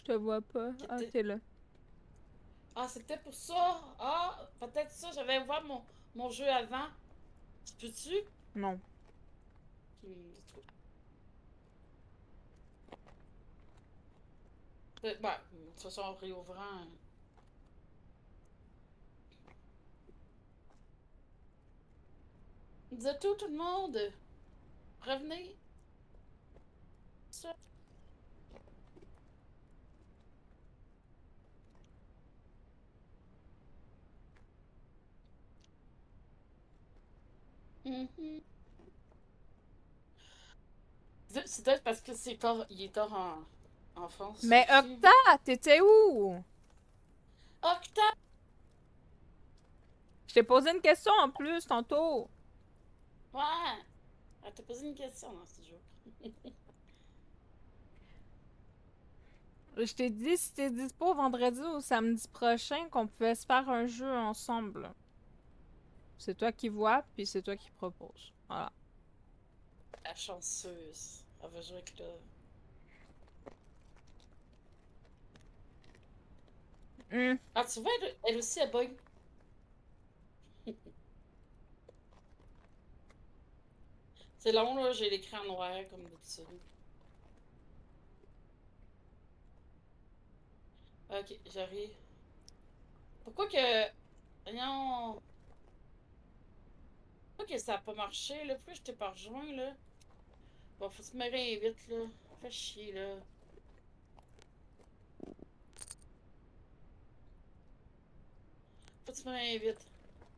Je te vois pas. Ah, t'es là. Ah, c'était pour ça. Ah, peut-être ça. J'avais ouvert mon jeu avant. Tu peux-tu? Non. En tout cas. Ben, de toute façon, en réouvrant. Dis tout le monde. Revenez. Ça. Mhm. C'est peut-être parce que il est tard en France Mais aussi. Octa, t'étais où? Octave! Je t'ai posé une question en plus tantôt. Ouais! Elle t'a posé une question dans ce jeu. Je t'ai dit si t'es dispo vendredi ou samedi prochain qu'on pouvait se faire un jeu ensemble. C'est toi qui vois, puis c'est toi qui propose. Voilà. La chanceuse. Elle va jouer avec le. Hum. Ah, tu vois, elle aussi, elle bug. C'est long, là, j'ai l'écran noir, comme d'habitude. Ok, j'arrive. Pourquoi que. Non. Pourquoi que ça a pas marché, là? Pourquoi je t'ai pas rejoint, là? Bon, faut se mêler vite, là. Fais chier, là. Faut que tu me réinvites.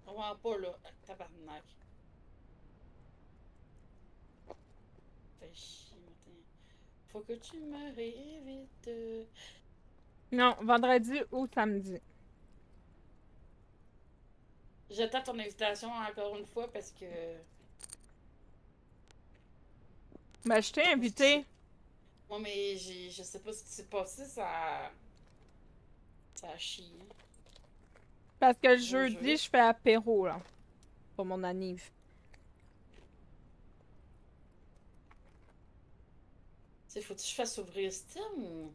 On va pas, là. Tabarnak. Fais chier, matin. Faut que tu me réinvites. Non, vendredi ou samedi. J'attends ton invitation encore une fois parce que. Ben, je t'ai Parce que c'est. invité. Moi, mais je sais pas ce qui s'est passé, ça. Ça a chié. Parce que le Beau jeudi, jeu. je fais apéro, là. Pour mon anniv. Tu sais, faut-tu que je fasse ouvrir Steam ou.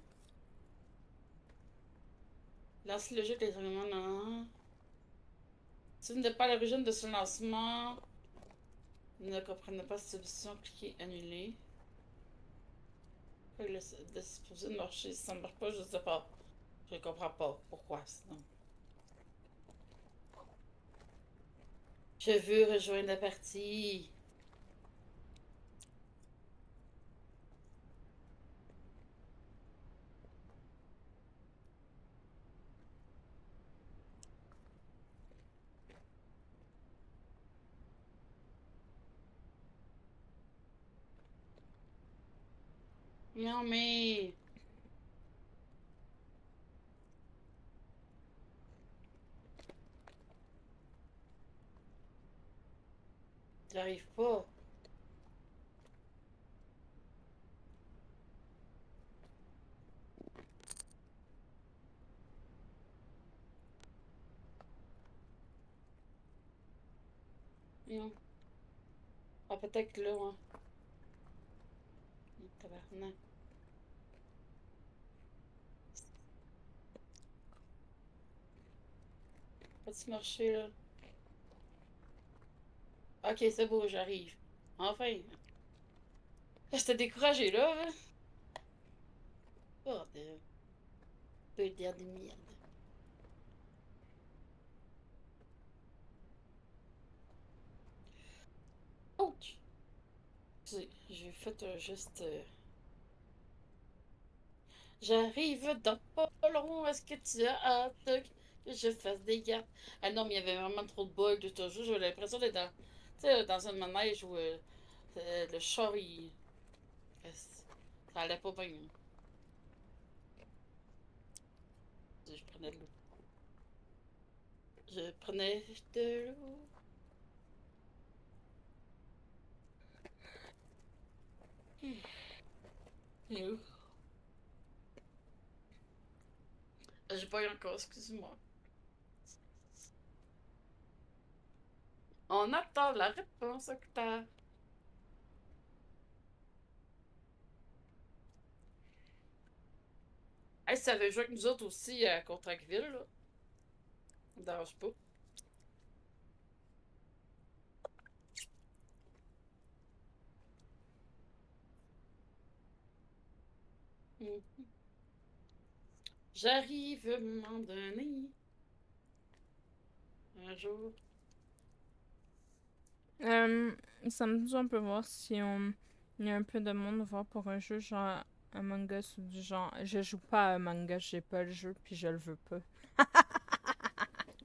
Lance le jeu avec les éléments, non. Si vous n'êtes pas à l'origine de ce lancement, ne comprenez pas cette option, cliquez annuler. Le de supposé marcher, si ça ne marche pas, je sais pas. Je comprends pas pourquoi, sinon. Je veux rejoindre la partie. Non, mais. J'arrive pas. Non. Ah, peut-être là, hein. Tabarnak. Pas-tu marcher, là? Ok, c'est beau, j'arrive. Enfin. J'étais découragée, là. Hein. Oh, peu d'air de merde. Ouch! J'ai fait un juste. J'arrive dans pas long. Est-ce que tu as hâte que je fasse des gardes? Ah non, mais il y avait vraiment trop de bugs de ce jeu. J'avais l'impression d'être dans, tu sais, dans un manège où le char, il. Ça allait pas bien. Je prenais de l'eau. Je prenais de l'eau. Et où? J'ai pas eu encore, excuse-moi. On attend la réponse, Octave. Hey, ça avait joué avec nous autres aussi à Contractville, là. Ça me dérange pas. Mm. J'arrive m'en donner un jour. Ça me dit, on peut voir si il y a un peu de monde voir pour un jeu genre Among Us ou du genre. Je joue pas à Among Us, j'ai pas le jeu puis je le veux pas.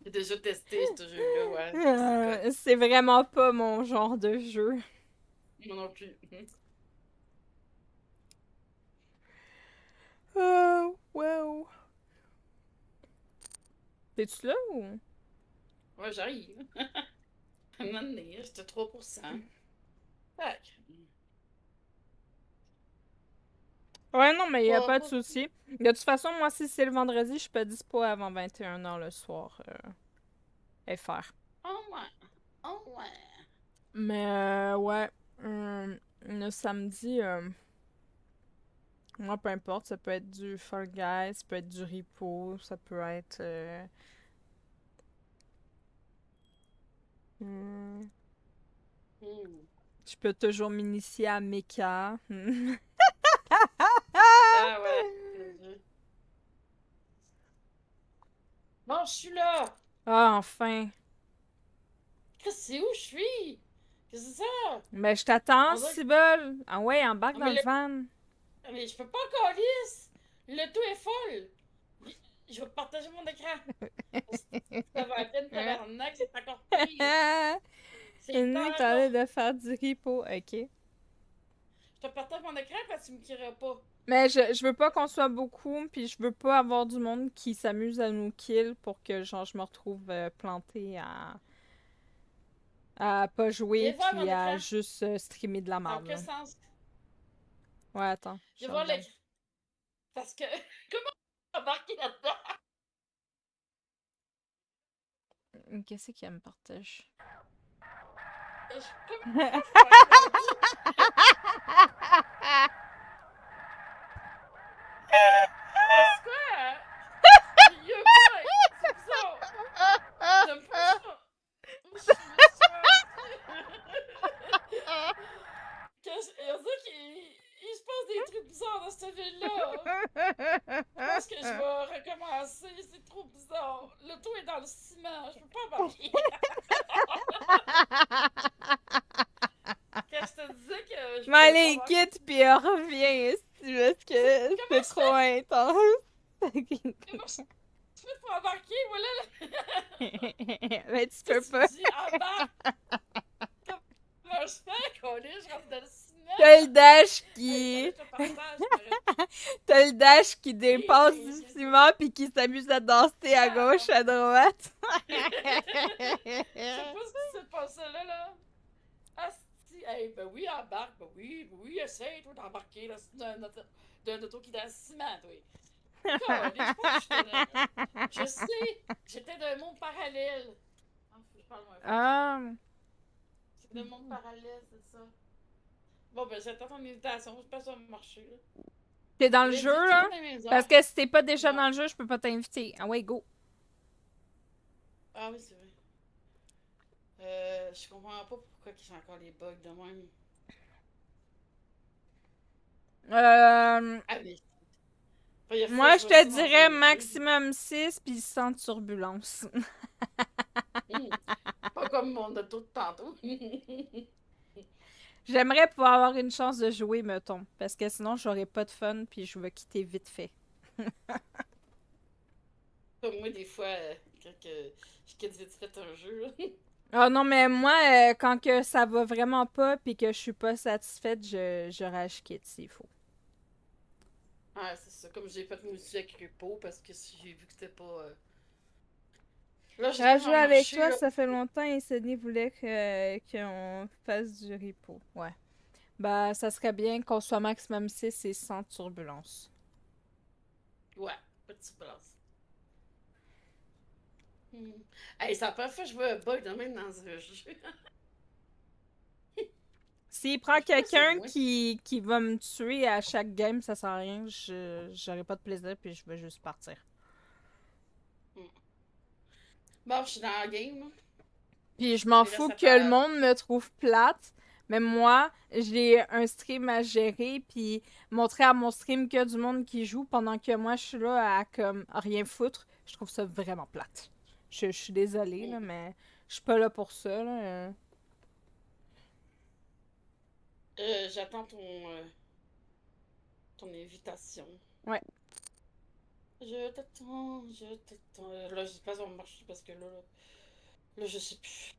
J'ai déjà testé ce jeu-là, ouais. C'est quoi? C'est vraiment pas mon genre de jeu. Moi non plus. Mhm. Wow. T'es-tu là ou? Ouais, j'arrive. Un moment donné, j'étais 3%. Tac. Ouais, non, mais y a Pas, pas de pas... souci. De toute façon, moi, si c'est le vendredi, je suis pas dispo avant 21h le soir. FR. Oh ouais. Oh ouais. Mais ouais, le samedi, moi, peu importe, ça peut être du Fall Guys, ça peut être du Repo, ça peut être... hmm, Hmm. je peux toujours m'initier à Mecha. Ah ouais. Bon, je suis là. Ah, enfin. Chris, c'est où je suis? Qu'est-ce que c'est ça? Mais je t'attends, On dirait que... Cybele. Ah ouais, embarque Ah, dans le van. mais je peux pas encore lisse. Le tout est full. Je vais partager mon écran. Ça va à peine tabarnak, c'est encore pire. C'est Ennemi est en train encore. de faire du Repo, ok. Je te partage mon écran parce que tu me crieras pas. Mais je veux pas qu'on soit beaucoup, puis je veux pas avoir du monde qui s'amuse à nous kill pour que genre je me retrouve plantée à pas jouer Viens voir puis mon à écran. juste streamer de la Dans merde, quel là. sens? Ouais, attends, Viens je voir regarde. l'écran. Parce que. Comment embarquer là-dedans? Qu'est-ce qu'il y a me partage? Comment je peux embarquer là-dedans? C'est quoi? Hein? Il y a pas. C'est bizarre. J'aime pas ça. Je me suis rendue. On dirait qu'il se passe des trucs bizarres dans cette ville-là. Je pense que je vais recommencer. C'est trop bizarre. L'auto est dans le ciment. Je peux pas embarquer. Quand je te disais que je Mais pouvais pas allez, embarquer. quitte puis reviens si tu veux, parce que Comment c'est je trop fais? intense. Comment je fais pour embarquer? Voilà. Mais tu Tu sais, peux tu me pas. dis embarque. Comment je fais? Collé, je rentre dans le ciment. T'as le dash Hey, fallait qui... que je te partage. Je m'aurais T'as le dash qui dit. dépasse du ciment puis qui s'amuse à danser à Ah, gauche, à droite. je sais pas ce qui s'est passé là. Ah, si, hey, ben oui, embarque, ben oui, essaye, toi, d'embarquer là, d'un auto qui est dans le ciment, toi. Calé, je pense que j'étais je sais, j'étais d'un monde parallèle. Ah, faut que je parle moins fort. Ah, C'est d'un monde parallèle, c'est ça. Bon, ben, j'attends ton invitation, je pense que ça va marcher, là. t'es dans le J'avais jeu, dit, c'est pas là? dans les mêmes Parce heures. que si t'es pas déjà Non. dans le jeu, je peux pas t'inviter. Ah ouais, go. Ah oui, c'est vrai. Je comprends pas pourquoi j'ai encore les bugs de même. Euh, Ah, mais. Première fois, moi, je je vois te ça dans dirais un jeu. maximum 6 puis sans turbulence. Hum, Pas comme mon auto de tantôt. J'aimerais pouvoir avoir une chance de jouer, mettons. Parce que sinon, j'aurais pas de fun puis je vais quitter vite fait. Comme moi, des fois, quand je quitte vite fait un jeu, là. Ah non, mais moi, quand que ça va vraiment pas puis que je suis pas satisfaite, je rage quitte s'il faut. Ah, c'est ça. Comme j'ai fait moi aussi avec Repo, parce que j'ai vu que c'était pas. Là, j'ai À jouer tellement avec marché, toi, là. ça fait longtemps et Sydney voulait qu'on fasse du repo. Ouais. Bah, ça serait bien qu'on soit maximum 6 et sans turbulence. Ouais, petit place. Hey, c'est la première fois que je vois un bug de même dans un jeu. S'il prend Je pense que c'est quelqu'un moi. qui va me tuer à chaque game, ça sert à rien. J'aurai pas de plaisir, puis je vais juste partir. Hmm. Bon, je suis dans la game, là. Puis je m'en Il reste fous à que le faire. monde me trouve plate. Mais moi, j'ai un stream à gérer, puis montrer à mon stream que du monde qui joue pendant que moi je suis là à comme rien foutre, je trouve ça vraiment plate. Je suis désolée, là, mais je suis pas là pour ça, là. J'attends ton invitation. Ouais. Je t'attends, je t'attends. Là, je sais pas si on marche parce que là, je sais plus.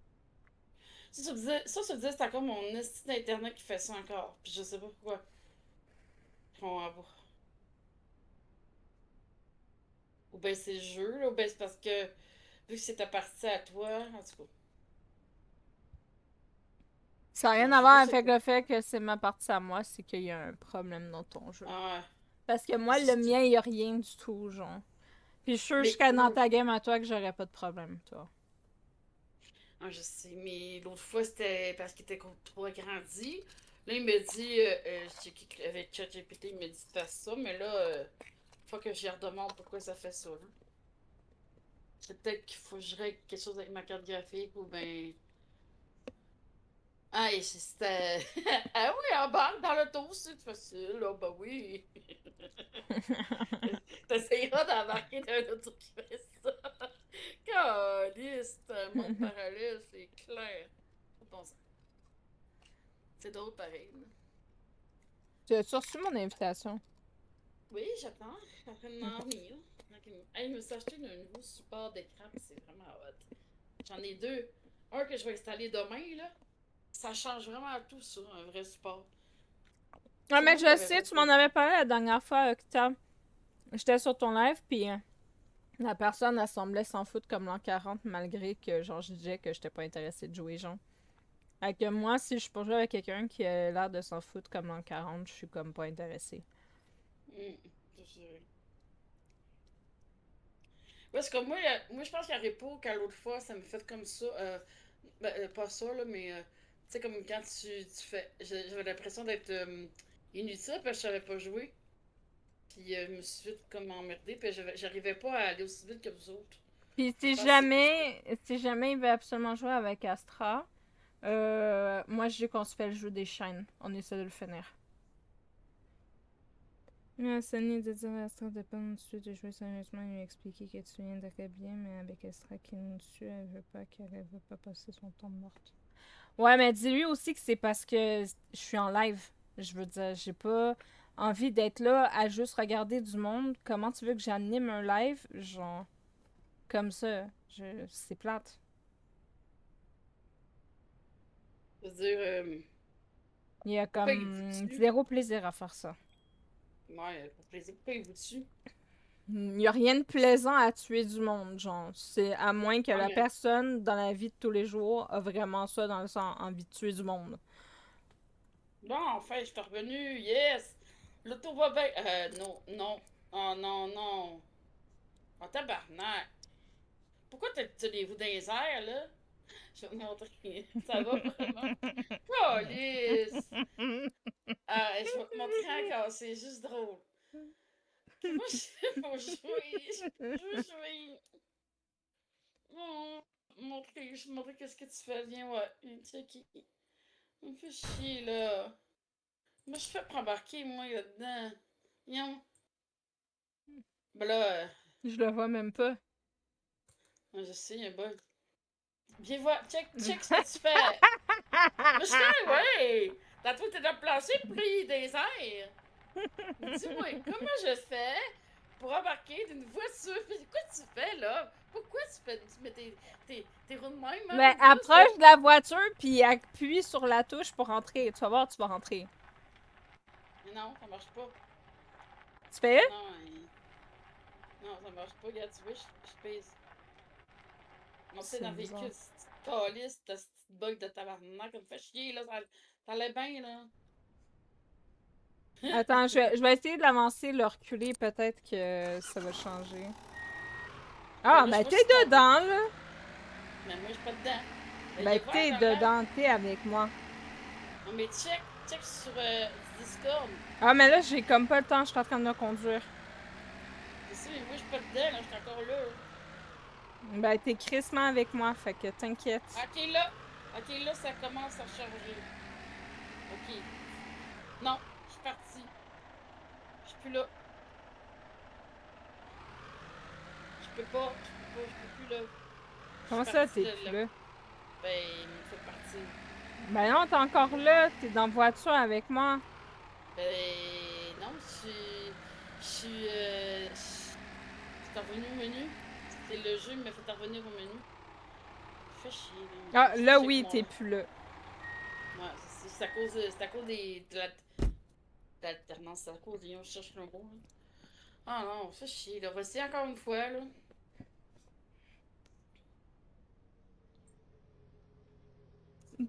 Ça se disait, c'est encore mon site internet qui fait ça encore. Puis je sais pas pourquoi. On va voir. Ou bien c'est le jeu, là, ou bien c'est parce que vu que c'est ta partie à toi, en tout cas. Ça n'a rien Non, à je voir sais avec pas. le fait que c'est ma partie à moi, c'est qu'il y a un problème dans ton jeu. Ah, Parce que ouais. moi, le mien, il y a rien du tout, genre. Puis je suis sûre Mais jusqu'à dans ta game à toi que j'aurais pas de problème, toi. ah, je sais, mais l'autre fois, c'était parce qu'il était trop agrandi. Là, il me dit, avec ChatGPT, il me dit de faire ça, mais là, faut que j'y redemande pourquoi ça fait ça, là. C'est peut-être qu'il faut que je règle quelque chose avec ma carte graphique ou ben. Ah, et c'était. Ah oui, embarque dans l'auto, c'est facile, là, bah oui. T'essayeras d'embarquer dans l'auto qui fait ça. Caliste, un monde parallèle, c'est clair. Bon, c'est drôle pareil, là. Tu as reçu mon invitation? Oui, j'attends. Je suis en train de m'en revenir. Hey, je me suis acheté un nouveau support d'écran, puis c'est vraiment hot. J'en ai deux. Un que je vais installer demain, là. Ça change vraiment tout, ça, un vrai support. Ouais, C'est moi mais qui je avais sais, fait tu ça. m'en avais parlé la dernière fois, Octa. J'étais sur ton live, puis la personne, elle semblait s'en foutre comme l'an 40, malgré que, genre, je disais que j'étais pas intéressée de jouer, genre. Fait que moi, si je suis pour jouer avec quelqu'un qui a l'air de s'en foutre comme l'an 40, je suis comme pas intéressée. C'est sûr. Parce que moi je pense qu'à Repo, qu'à l'autre fois, ça me fait comme ça. Pas ça, là, mais tu sais, comme quand tu fais. J'avais l'impression d'être inutile parce que je savais pas jouer. Puis je me suis vite comme emmerdée, puis j'arrivais pas à aller aussi vite que vous autres. Puis Je pense que c'est plus ça. si jamais il veut absolument jouer avec Astra, moi je dis qu'on se fait le jeu des chaînes. On essaie de le finir. Sonny de dire à Astra de pas nous tuer, de jouer sérieusement et lui expliquer que tu viens de bien, mais avec Astra qui nous tue, elle veut pas passer son temps morte. Ouais, mais dis-lui aussi que c'est parce que je suis en live. Je veux dire, j'ai pas envie d'être là à juste regarder du monde. Comment tu veux que j'anime un live? Genre, comme ça. C'est plate. Je veux dire, Il y a pourquoi il vous comme tue? zéro plaisir à faire ça. Ouais, pour plaisir, pourquoi il vous tue? Il y a rien de plaisant à tuer du monde, genre. C'est à moins que Ah, la mais. personne, dans la vie de tous les jours, a vraiment ça dans le sens envie de tuer du monde. Bon, enfin, je suis revenu, yes! L'auto va bien. Non, non. Oh non, non. Oh tabarnak. Pourquoi t'as des roues dans les airs, là? Je vais te montrer. Ça va vraiment. Calice! Ah, je vais te montrer encore, c'est juste drôle. Moi, je veux jouer. Je veux jouer. Oh, je vais montrer qu'est-ce que tu fais. Viens, ouais. Viens, checker. On me fait chier, là. Moi, je fais pour embarquer, moi, là-dedans. Viens. Ben là, Je le vois même pas. je sais, il y a un bug. Viens voir, check ce que tu fais. Mais je fais, ouais. Tantôt, t'es dans le plancher, puis là, il est des airs. Dis-moi, comment je fais pour embarquer d'une voiture? Quoi tu fais, là? Pourquoi tu mets tes roues de même, Ben, même? Là, approche de la voiture, puis appuie sur la touche pour rentrer. Tu vas voir, tu vas rentrer. Mais non, ça marche pas. Tu fais? Non, non, ça marche pas. Regarde, tu vois, je pèse. Monter C'est dans le bizarre. véhicule, c'est calice, t'as ce petit bug de tabarnak, ça me fait chier, là. Ça allait bien, là. Attends, je vais essayer de l'avancer, le reculer, peut-être que ça va changer. Ben Ah, là, je sais ben pas t'es si c'est ton dedans, là. mais moi, je suis pas dedans. Ben, il Ben est vert t'es dans l'air. dedans, t'es avec moi. Non, mais check sur Discord. Ah, mais là, j'ai comme pas le temps, je suis en train de me conduire. Je sais, mais moi, je suis pas dedans, là, je suis encore là. Ben, t'es crissement avec moi, fait que t'inquiète. Ok, là. Ok, là, ça commence à charger. Ok. Non, je suis partie. Je suis plus là. Je peux plus là. Je suis Comment ça, partie t'es plus là? ben, il me fait partir. Ben non, t'es encore là, t'es dans la voiture avec moi. Ben, non, je suis revenu au menu. C'est le jeu qui m'a fait revenir au menu. Fais chier, là. Ah, Faut que là, je check oui, mon. t'es plus là. Ouais, c'est à cause de l'alternance. C'est à cause des. Je cherche le mot, là. Ah non, fais chier, là. Voici encore une fois, là.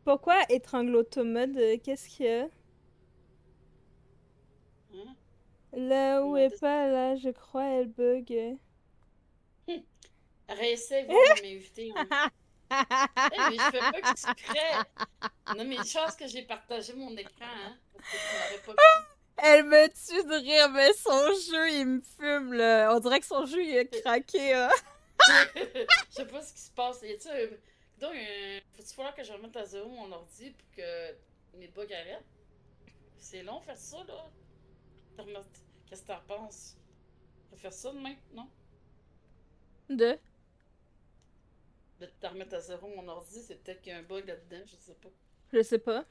Pourquoi étrangle automode? Qu'est-ce qu'il y a? Hein? Là où est Demandez. pas, là, je crois, elle bug. Réessaye voir dans mes invités. Hein. Eh, mais je fais pas exprès. Non, mais chance que j'ai partagé mon écran, hein. Parce que tu n'aurais pas cru. Elle me tue de rire, mais son jeu, il me fume, là. On dirait que son jeu, il a craqué, hein. Je sais pas ce qui se passe. Y a-tu un. Donc, faut-tu falloir que je remette à zéro mon ordi pour que mes bugs arrêtent? C'est long faire ça, là. Qu'est-ce que t'en penses? On va faire ça demain, non? De? De te remettre à zéro mon ordi, c'est peut-être qu'il y a un bug là-dedans, je sais pas. Je sais pas.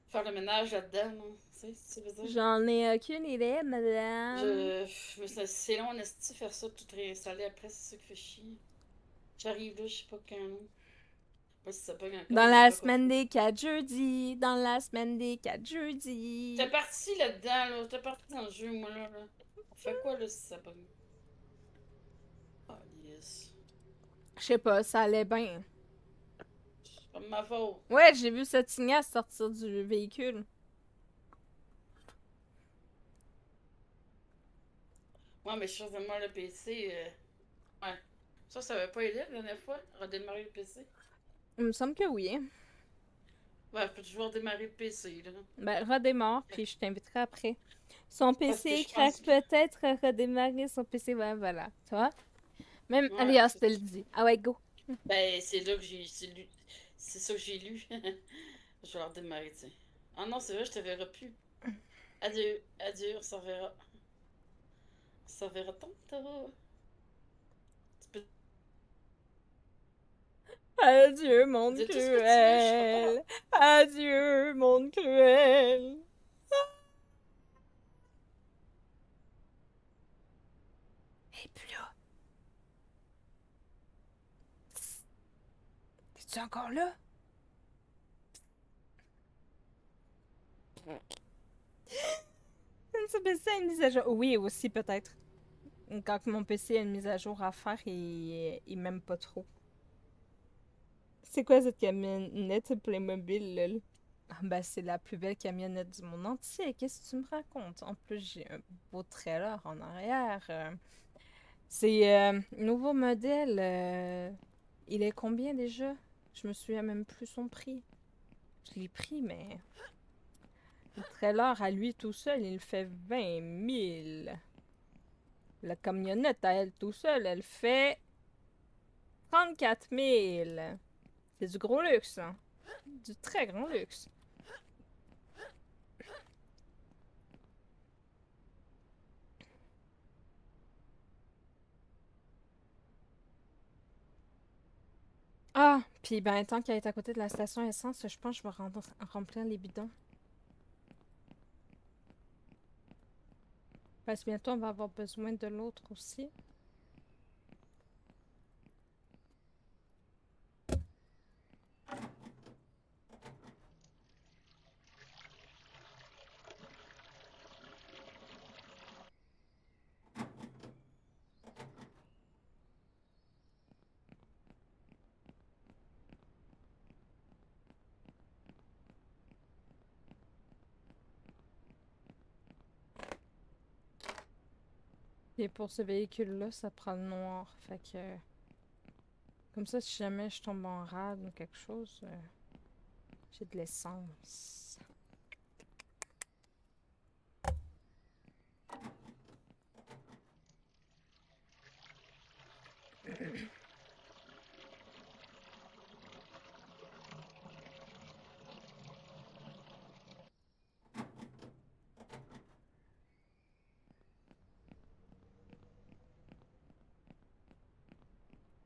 Faire le ménage là-dedans, non? Tu sais ce que tu veux dire? J'en ai aucune idée, madame. C'est long, en esti, faire ça, tout réinstaller après, c'est ça qui fait chier. J'arrive là, je sais pas quand, là. Pas si ça bug encore, Dans je sais la pas quoi semaine faire. des 4 jeudis. Dans la semaine des 4 jeudis. T'es parti là-dedans, là. T'es parti dans le jeu, moi, là. On fait quoi, là, si ça bug? Ah, yes. Je sais pas, ça allait bien. C'est pas de ma faute. Ouais, j'ai vu cette tignasse sortir du véhicule. Ouais, mais moi le PC. Ouais. Ça avait pas aidé la dernière fois, redémarrer le PC. Il me semble que oui. Ouais, je peux toujours démarrer le PC, là. Ben, redémarre, puis je t'inviterai après. Son Parce que PC je craque pense que. peut-être, redémarrer son PC, ouais, voilà. Tu vois? Même Ouais, alias te le dit. Ah ouais, go. ben, c'est là que j'ai. C'est ça que j'ai lu. Je vais leur démarrer, tiens. Ah non, c'est vrai, je te verrai plus. Adieu, adieu, on s'en verra. On s'en verra tantôt. Tu peux Adieu, monde dire tout ce que tu veux, je serai pas là. cruel. Adieu, monde cruel. Et puis là, es-tu encore là? Ça PC a une mise à jour. Oui, aussi peut-être. Quand mon PC a une mise à jour à faire, il m'aime pas trop. C'est quoi cette camionnette Playmobil, là? Ah, ben, c'est la plus belle camionnette du monde entier. Qu'est-ce que tu me racontes? En plus, j'ai un beau trailer en arrière. C'est nouveau modèle. Il est combien déjà? Je me souviens même plus son prix. Je l'ai pris, mais le trailer à lui tout seul, il fait 20 000. La camionnette à elle tout seul, elle fait 34 000. C'est du gros luxe, hein? Du très grand luxe. Ah, puis ben, tant qu'elle est à côté de la station essence, je pense que je vais remplir les bidons. Parce que bientôt, on va avoir besoin de l'autre aussi. Et pour ce véhicule-là, ça prend le noir. Fait que... Comme ça, si jamais je tombe en rade ou quelque chose, j'ai de l'essence.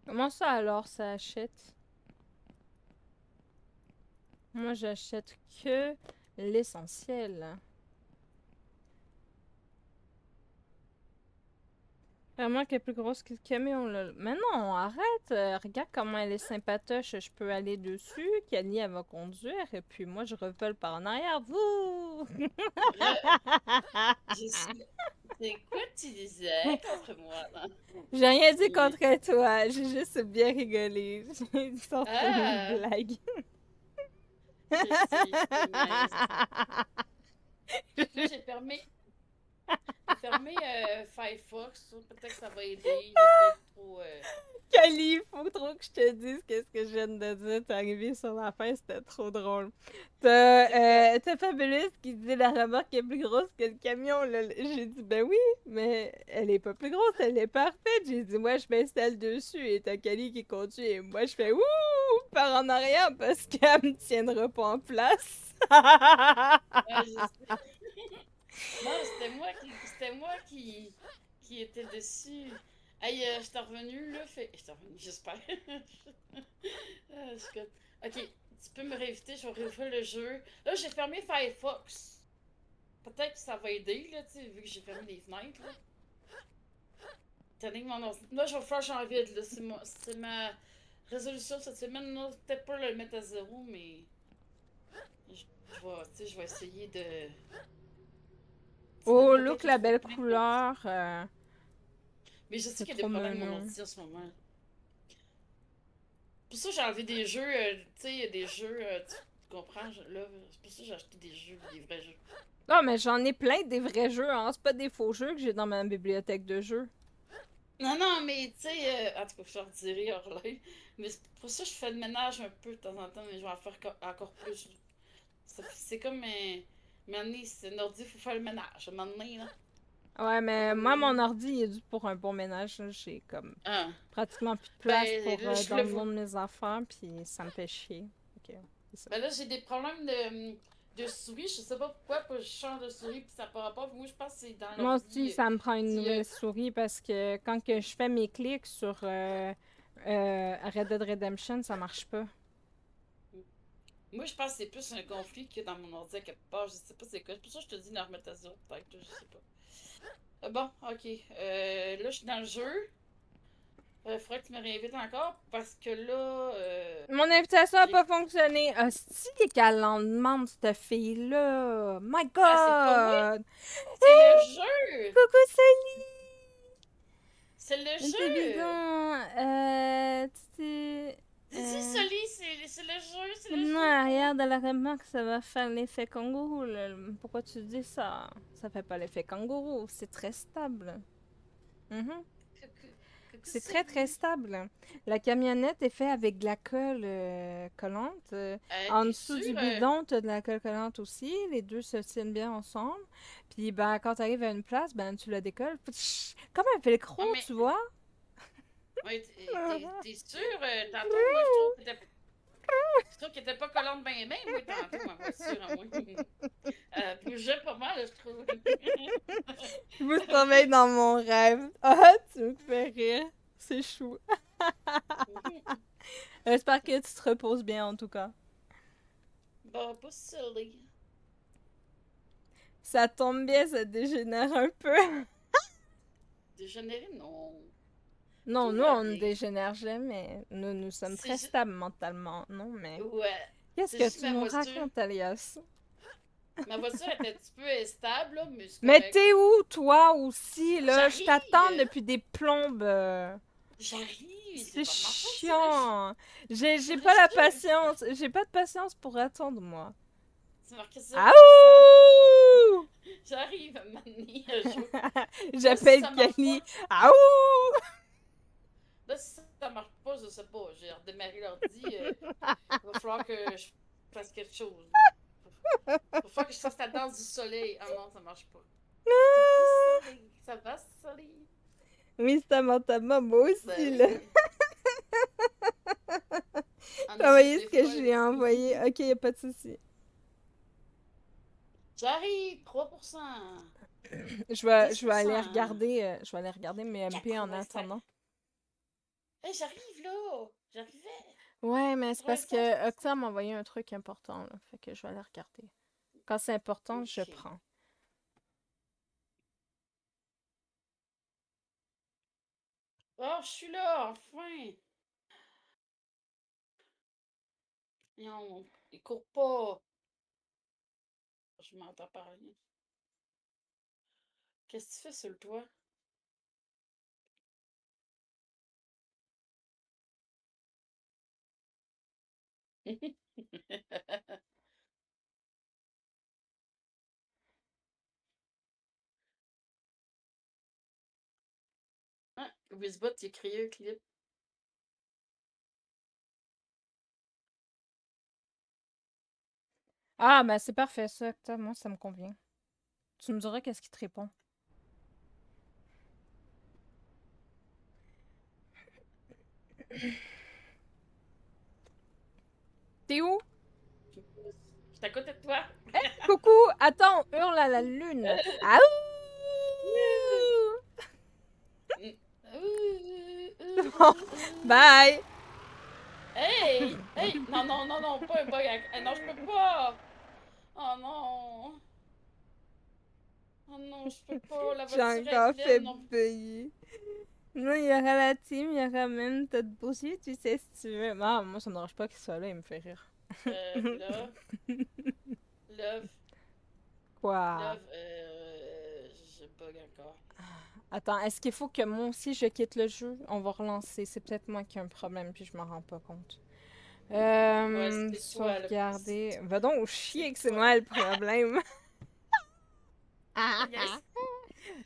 Comment ça alors, ça achète? Moi, j'achète que l'essentiel. Vraiment qu'elle est plus grosse que le camion, là. Mais non, arrête! Regarde comment elle est sympatoche. Je peux aller dessus, Kali, elle va conduire, et puis moi, je revole par en arrière. Wouh! Je suis... C'est quoi tu disais contre moi, là? J'ai rien dit contre toi, j'ai juste bien rigolé. J'ai sorti une Ah! blague. Je sais, je te niaise. Là, j'ai fermé Firefox. Peut-être que ça va aider. Il est peut-être trop... Kali, faut trop que je te dise qu'est-ce que je viens de dire. T'es arrivé sur la fin, c'était trop drôle. T'as Fabulous qui dit la remorque est plus grosse que le camion. Là. J'ai dit, ben oui, mais elle est pas plus grosse, elle est parfaite. J'ai dit, moi, je m'installe dessus et t'as Kali qui conduit. Et moi, je fais, ouh, par en arrière parce qu'elle me tiendra pas en place. Ouais, je sais. Non, c'était moi qui était dessus. Hey, je t'ai revenu, là. Je t'ai revenu, j'espère. Ok, tu peux me réinviter, je vais rouvrir le jeu. Là, j'ai fermé Firefox. Peut-être que ça va aider, là, tu sais, vu que j'ai fermé les fenêtres, là. Tenez, là, je vais faire j'en vide, là. C'est ma résolution cette semaine, là. Peut-être pas le mettre à zéro, mais je vais essayer de Oh, peut-être look que la je vais belle plein de couleur. Mais je sais C'est qu'il y a trop des problèmes avec mon mignon. ordi en ce moment. Pour ça, j'ai enlevé des jeux, tu sais, des jeux, tu comprends, là, c'est pour ça que j'ai acheté des jeux, des vrais jeux. Non, mais j'en ai plein des vrais jeux, hein. C'est pas des faux jeux que j'ai dans ma bibliothèque de jeux. Non, non, mais tu sais, en tout cas, je te redirai hors live. Mais c'est pour ça que je fais le ménage un peu de temps en temps, mais je vais en faire encore plus. C'est comme un c'est un ordi, il faut faire le ménage. À un moment donné, là. Ouais, À un mais moment moi, mon donné. ordi, il est dû pour un bon ménage. Là. J'ai comme Ah. pratiquement plus de place Ben, pour là, je le vois. download mes affaires, puis ça me fait chier. Ok, c'est ça. Ben là, j'ai des problèmes de souris. Je sais pas pourquoi, je change de souris, puis ça part rapport. Moi, je pense que c'est dans Moi aussi, l'ordi ça me prend une qui nouvelle souris parce que quand que je fais mes clics sur Red Dead Redemption, ça marche pas. Moi, je pense que c'est plus un conflit qu'il y a dans mon ordi à quelque part. Je sais pas c'est quoi. C'est pour ça que je te dis de la remettre à zéro, peut-être. Je sais pas. Bon, ok. Là, je suis dans le jeu. Faudrait que tu me réinvites encore parce que là, Mon invitation a j'ai. pas fonctionné. Hostie qu'elle en demande, cette fille-là. My Ah, c'est pas moi, God! c'est le jeu! Coucou Sally! C'est le T'es jeu! bidon. Tu Dis, Soli, c'est le jeu, c'est le maintenant, jeu, à quoi. l'arrière de la remarque, ça va faire l'effet kangourou. Là. Pourquoi tu dis ça? Ça fait pas l'effet kangourou. C'est très stable. Mhm. Coucou, C'est très très Soli. stable. La camionnette est faite avec de la colle collante. En T'es dessous du sûr? bidon, t'as de la colle collante aussi. Les deux se tiennent bien ensemble. Puis ben, quand t'arrives à une place, ben tu la décolles. Comme un velcro, Ouais, mais. tu vois? Ouais, t'es sûr? Tantôt, moi, je trouve qu'elle était pas collante bien, bien, moi, tantôt, ma voiture, à moi. Bougeait pas mal, je trouve. Je me sommeille dans mon rêve. Ah, tu me fais rire. C'est chou. J'espère que tu te reposes bien en tout cas. Bon, pas Soli. Ça tombe bien, ça dégénère un peu. Dégénéré, non. Non, Tout nous, va on ne bien. dégénère jamais. Nous sommes C'est très juste. stables mentalement. Non, mais... Ouais. Qu'est-ce C'est que juste tu ma nous voiture. racontes, Alias? Ma voiture est un petit peu instable, là, mais c'est Mais correct. t'es où, toi aussi, là? Je t'attends J'arrive! depuis des plombes. J'arrive! C'est C'est pas de ma faute, chiant. c'est J'ai le pas la jeu! patience. J'ai pas de patience pour attendre, moi. C'est marqué 0%. Aouh! J'arrive à m'amener à jouer. Là, si J'appelle ça marche Kali. pas, Aouh! là, si ça marche pas, je sais pas. J'ai redémarré l'ordi. Il va falloir que je fasse quelque chose. Il va falloir que je fasse la danse du soleil. Ah non, ça marche pas. Coucou soleil, ça va soleil? Oui, ça m'entend, moi Ben aussi, là. oui. en T'as essai envoyé ce des que fois. je lui ai envoyé. Ok, y a pas de souci. J'arrive, 3%. Je vais aller 10%. regarder, je vais aller regarder mes MP en 85. attendant. Hey, j'arrive là. J'arrivais. Ouais, mais c'est parce que 85%. Octa m'a envoyé un truc important, là. Fait que je vais aller regarder. Quand c'est important, je Ok. prends. Oh, je suis là, enfin. Non, il court pas. Je m'entends parler. Qu'est-ce que tu fais sur le toit? Ah, Wizbot, il a créé un clip. Ah, ben c'est parfait, ça, Octa. Moi, ça me convient. Tu me diras qu'est-ce qui te répond. T'es où? Je suis à côté de toi. Coucou! Attends, on hurle à la lune! Aouh! Bon, bye! Hey! Hey! Non, non, non, non, pas un bug. Non, je peux pas! Oh non! Oh non, je peux pas. La J'ai voiture est encore fait pleine. Non. bugger. Non, il y aura la team, il y aura même Todd Bossy, tu sais si tu veux. Ah, moi, ça me dérange pas qu'il soit là, il me fait rire. Love, love, Quoi? love, je bug encore. Attends, est-ce qu'il faut que moi aussi je quitte le jeu? On va relancer. C'est peut-être moi qui ai un problème puis je m'en rends pas compte. Ouais, c'est toi, là. Sauvegarder. Va donc chier C'est que c'est toi. moi le problème. Yes!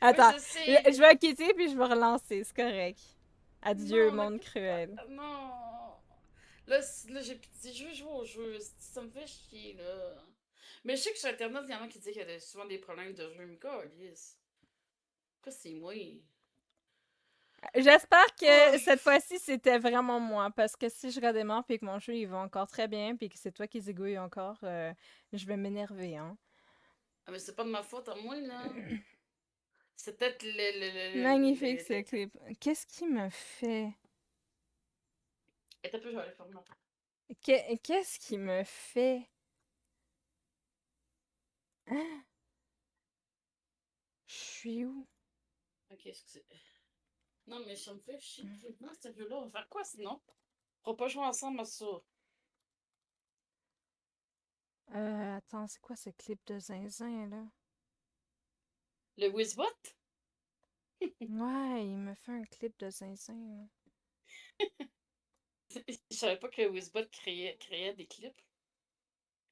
Oui, Attends, je sais. je vais quitter puis je vais relancer, c'est correct. Adieu, Non, ne monde quitte pas. cruel. Non. Là j'ai pitié. Je veux jouer au jeu. Ça me fait chier, là. Mais je sais que sur Internet, il y en a qui disent qu'il y a souvent des problèmes de jeu. Mais quoi, Alice? Quoi, c'est moi? J'espère Oh, que cette fois-ci c'était vraiment moi parce que si je redémarre puis que mon jeu il va encore très bien puis que c'est toi qui zigouille encore, je vais m'énerver, hein. ah, mais c'est pas de ma faute à moi, là. C'est peut-être Magnifique ce clip. Qu'est-ce qui me fait? Attends un peu, je vais aller faire ma... Qu'est-ce qui me fait? Hein? Je suis où? Ok, excusez. Non, mais ça me fait chier. Non, ce jeu-là, on va faire quoi sinon? On va pas jouer ensemble à ça. Attends, c'est quoi ce clip de zinzin là? Le Wizbot? Ouais, il me fait un clip de zinzin là. Je savais pas que Wizbot créait des clips.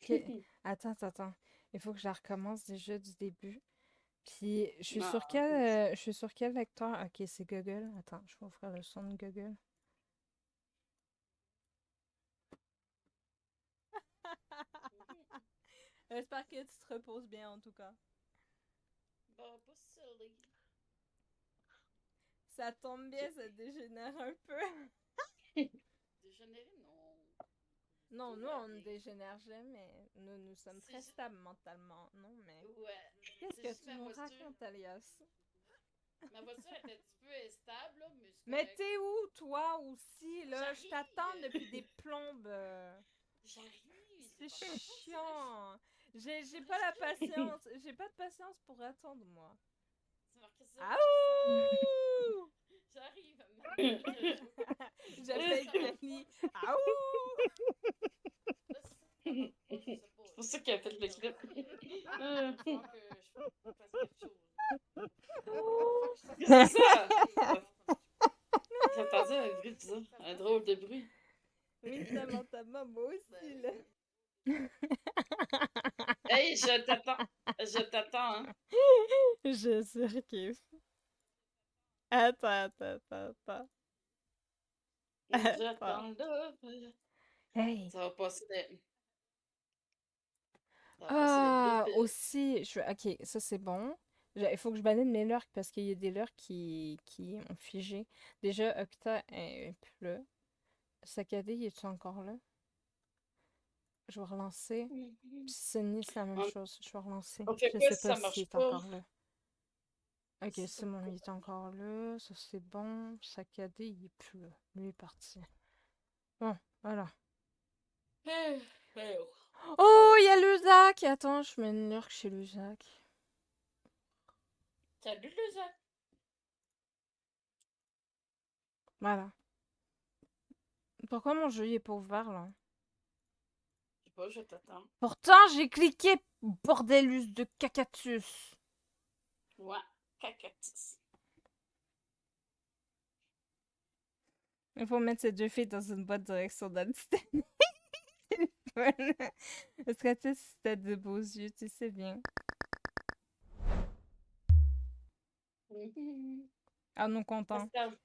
Ok. Attends. Il faut que je la recommence déjà du début. Puis, Non. je suis sur quel lecteur? Ok, c'est Google. Attends, je vais ouvrir le son de Google. J'espère que tu te reposes bien en tout cas. Bah, pas silly. Ça tombe bien, ça dégénère un peu. Dégénéré, non. Non, Tout nous, va on ne bien. dégénère jamais. Nous sommes C'est très stables mentalement. Non, mais Ouais. qu'est-ce C'est que juste tu ma nous voiture. racontes, Alias? Ma voiture est un petit peu instable, là, mais c'est Mais correct. t'es où, toi aussi, là? Je t'attends depuis des J'arrive! plombes. J'arrive! C'est C'est pas ta faute, c'est vrai. chiant. J'ai C'est vrai, pas la j'arrive. patience. J'ai pas de patience pour attendre, moi. C'est marqué 0 sur 100. Aouh! J'arrive, maman. J'appelle Kelly. Aouh! Là, si ça marche pas, je sais pas. C'est pour ça qu'il a fait le clip. Il va falloir que je fasse quelque chose. Qu'est-ce que c'est ça? J'ai J'ai entendu un bruit bizarre, un drôle de bruit. Oui, ta moi aussi, là. Hey, je t'attends. Je t'attends, hein. Je surkiffe. Attends. Attends. J'attends là. Hey! Ça va passer des... Ça va passer des Ah, bruits. aussi, ok, ça c'est bon. Il faut que je balaye mes lurks parce qu'il y a des lurks qui ont figé. Déjà, Octa est plus là. Saccadé, il est-tu encore là? Je vais relancer. Puis Mhm. Sydney, c'est la même On, chose. Je vais relancer. on fait Je quoi sais si pas ça s'il marche est pas? encore là. Ok, Si ça c'est bon, il est encore là. Ça, c'est bon. Saccadé, il est plus là. Lui est parti. Bon, voilà. Eh, eh oh. Oh, il y a Lusac! Attends, je mets une lurk chez Lusac. Salut les gens. Voilà. Pourquoi mon jeu il est pas ouvert là? Je sais pas, je t'attends. Pourtant, j'ai cliqué, bordelus de cacatus. Ouais, cacatus. Il faut mettre ces deux filles dans une boîte direction d'Anstey. Parce que tu sais, si t'as de beaux yeux, tu sais bien. Mhm. Ah, non, content. Pascal.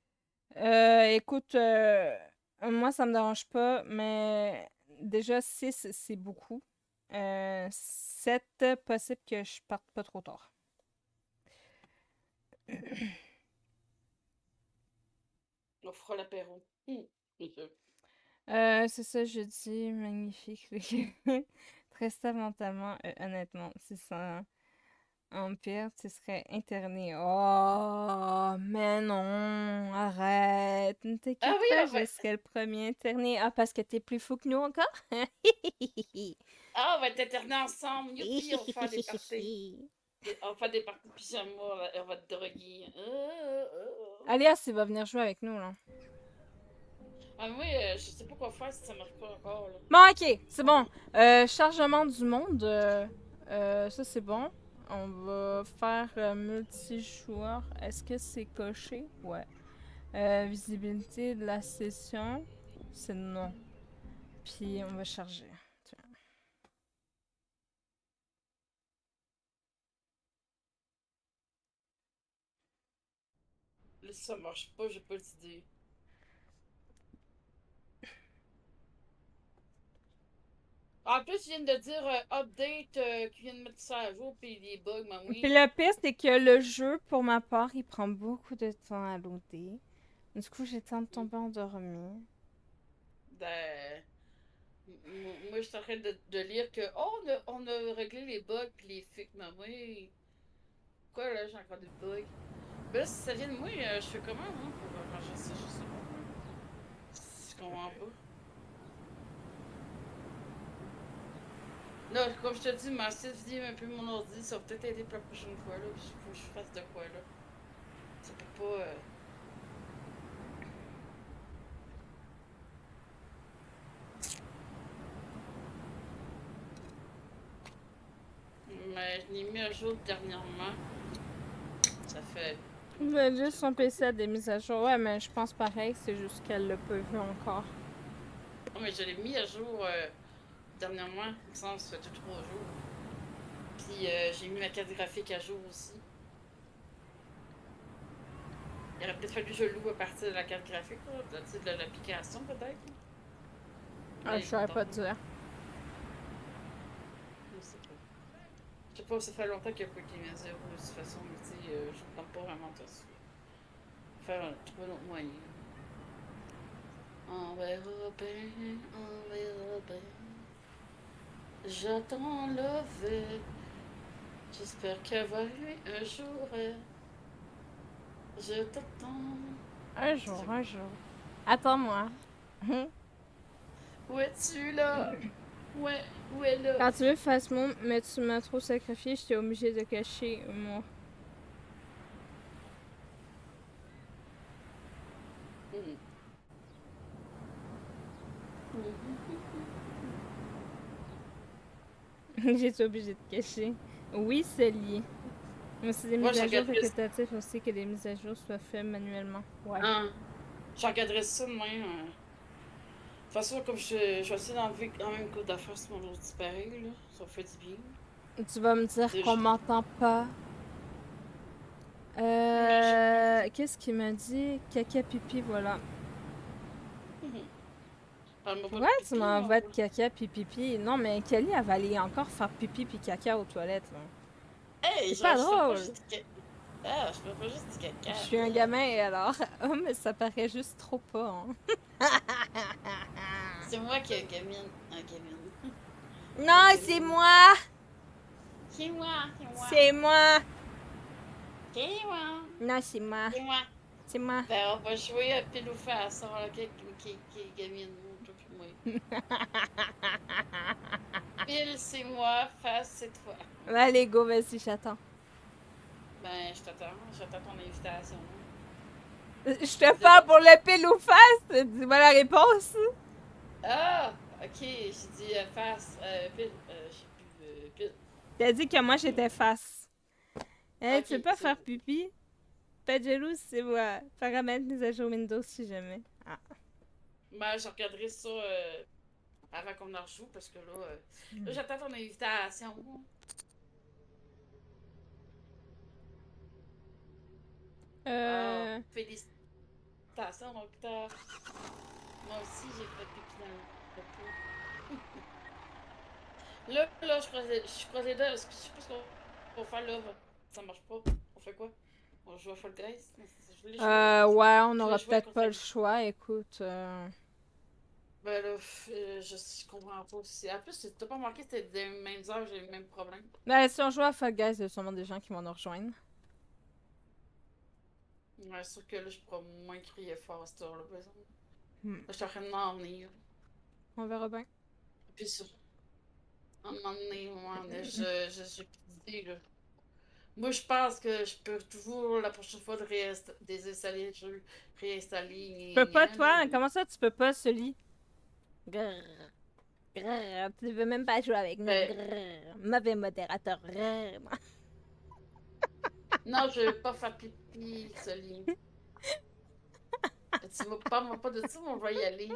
Écoute, moi, ça me dérange pas, mais déjà, 6, c'est beaucoup. 7, possible que je parte pas trop tard. On fera l'apéro. Bien sûr. C'est ça, je dis, magnifique. Très mentalement, honnêtement, si ça empire, tu serais interné. Oh, mais non, arrête. Ne Ah t'inquiète oui, pas, on va, je serai le premier interné. Ah, parce que t'es plus fou que nous encore? on va être internés ensemble. Youpi, on va faire des parties. On va faire des parties de pyjama, on va te droguer. Alias, il va venir jouer avec nous, là. Ah, moi, je sais pas quoi faire si ça marche pas encore, là. Bon, ok, c'est bon. Chargement du monde, ça c'est bon. On va faire multijoueur. Est-ce que c'est coché? Ouais. Visibilité de la session, c'est non. Puis on va charger. Tiens. Là, si ça marche pas, j'ai pas d'idée. En plus, ils viennent de dire update, qu'ils viennent mettre ça à jour, puis des bugs, mais Puis oui. le pire, c'est que le jeu, pour ma part, il prend beaucoup de temps à loader. Du coup, j'ai le temps de tomber endormi. Ben, moi, je suis en train de lire que, oh, on a réglé les bugs, puis les fixes, mais oui. Quoi, là, j'ai encore des bugs. Ben là, si ça vient de moi, je fais comment, moi, pour arranger ça, je sais pas. Je comprends pas. Là, comme je te dis, ma vie un peu mon ordi, ça va peut-être aider pour la prochaine fois, là. Il faut que je fasse de quoi, là. Ça peut pas. Mais je l'ai mis à jour dernièrement. Ça fait. Ben, juste son PC a des mises à jour. Ouais, mais je pense pareil, c'est juste qu'elle l'a pas vu encore. Oh, mais je l'ai mis à jour dernièrement. Il me semble que ça fait 2-3 jours. Puis j'ai mis ma carte graphique à jour aussi. Il aurait peut-être fallu que je loue à partir de la carte graphique, là, de l'application peut-être. Ah, je saurais pas te dire. Je sais pas. Je sais pas, ça fait longtemps qu'il n'y a pas de Game Zero de toute façon, mais tu sais, je ne compte pas vraiment dessus. Trouver un autre moyen. On verra bien, on verra bien. J'attends l'ovel. J'espère qu'elle va arriver un jour. Je t'attends. Un jour, un jour. Attends-moi. Où es-tu là? Ouais, où est là? Quand tu veux face move, mais tu m'as trop sacrifié, j'étais obligée de cacher moi. J'étais obligée de cacher. Oui, c'est lié. Mais c'est des Moi, mises je à jour regarderais ça. facultatives aussi que les mises à jour soient faites manuellement. Ouais. Hein? Je regarderais ça de même. De toute façon, comme je vais essayer d'enlever quand même une couple d'affaires sur mon ordi pareil, là. Ça fait du bien. Tu vas me dire Déjà. qu'on m'entend pas. Qu'est-ce qu'il m'a dit? Caca pipi, voilà. Parle-moi pas de Ouais, tu pipi, m'envoies de non. caca puis pipi. Non, mais Kelly, elle va aller encore faire pipi puis caca aux toilettes, là. Hey, C'est pas je fais pas drôle. juste du caca. Ah, je fais pas juste du caca. Je suis un gamin, et alors. Oh, mais ça paraît juste trop pas, hein. C'est moi qui ai un gamine. Un gamine. Non, c'est moi! C'est moi, c'est moi. C'est moi! C'est moi. Non, c'est moi. C'est moi. C'est moi. Ben, on va jouer à pile ou face, on va voir qui est gamine, toi puis moi. Pile, c'est moi, face, c'est toi. Allez, go, vas-y, j'attends. Ben, j'attends ton invitation. Je te parle pour le pile ou face? Dis-moi la réponse. Ah, ok, j'ai dit face, pile, je sais plus, pile. T'as dit que moi, j'étais face. Hey, tu Ok, veux pas c'est faire bon. pipi? Pas de jalouse, c'est moi. Paramètres mise à jour Windows si jamais. Ah. Ben, je regarderai ça avant qu'on en rejoue, parce que là, j'attends ton invitation. Ah, félicitations, docteur. Moi aussi, j'ai fait pipi dans le pot. Là, je croise les doigts. Je sais pas ce qu'on va faire là. Ça marche pas. On fait quoi? On joue à Fall Guys? Je voulais jouer. Ouais, on Je aura voulais jouer peut-être contre pas le la- choix, écoute. Ben là, je comprends pas aussi. En plus, t'as pas remarqué que c'était les mêmes heures, j'ai le même problème. Ben, si on joue à Fall Guys, il y a sûrement des gens qui vont nous rejoindre. Ouais, sauf que là, je pourrais moins crier fort à cette heure-là, par exemple. Hmm. Là, je suis en train de m'emmener. On verra bien. Puis ça. À un moment donné, j'ai plus d'idée, là. Moi, je pense que je peux toujours, la prochaine fois, désinstaller le jeu, réinstaller. Tu peux pas, toi? Comment ça, tu peux pas, Sully? Grrr. Grrr. Tu veux même pas jouer avec nous. Ben, Grrr. Mauvais modérateur. Grrr. non, je vais pas faire pipi, Soline. Tu vas pas, pas de ça, mais on va y aller.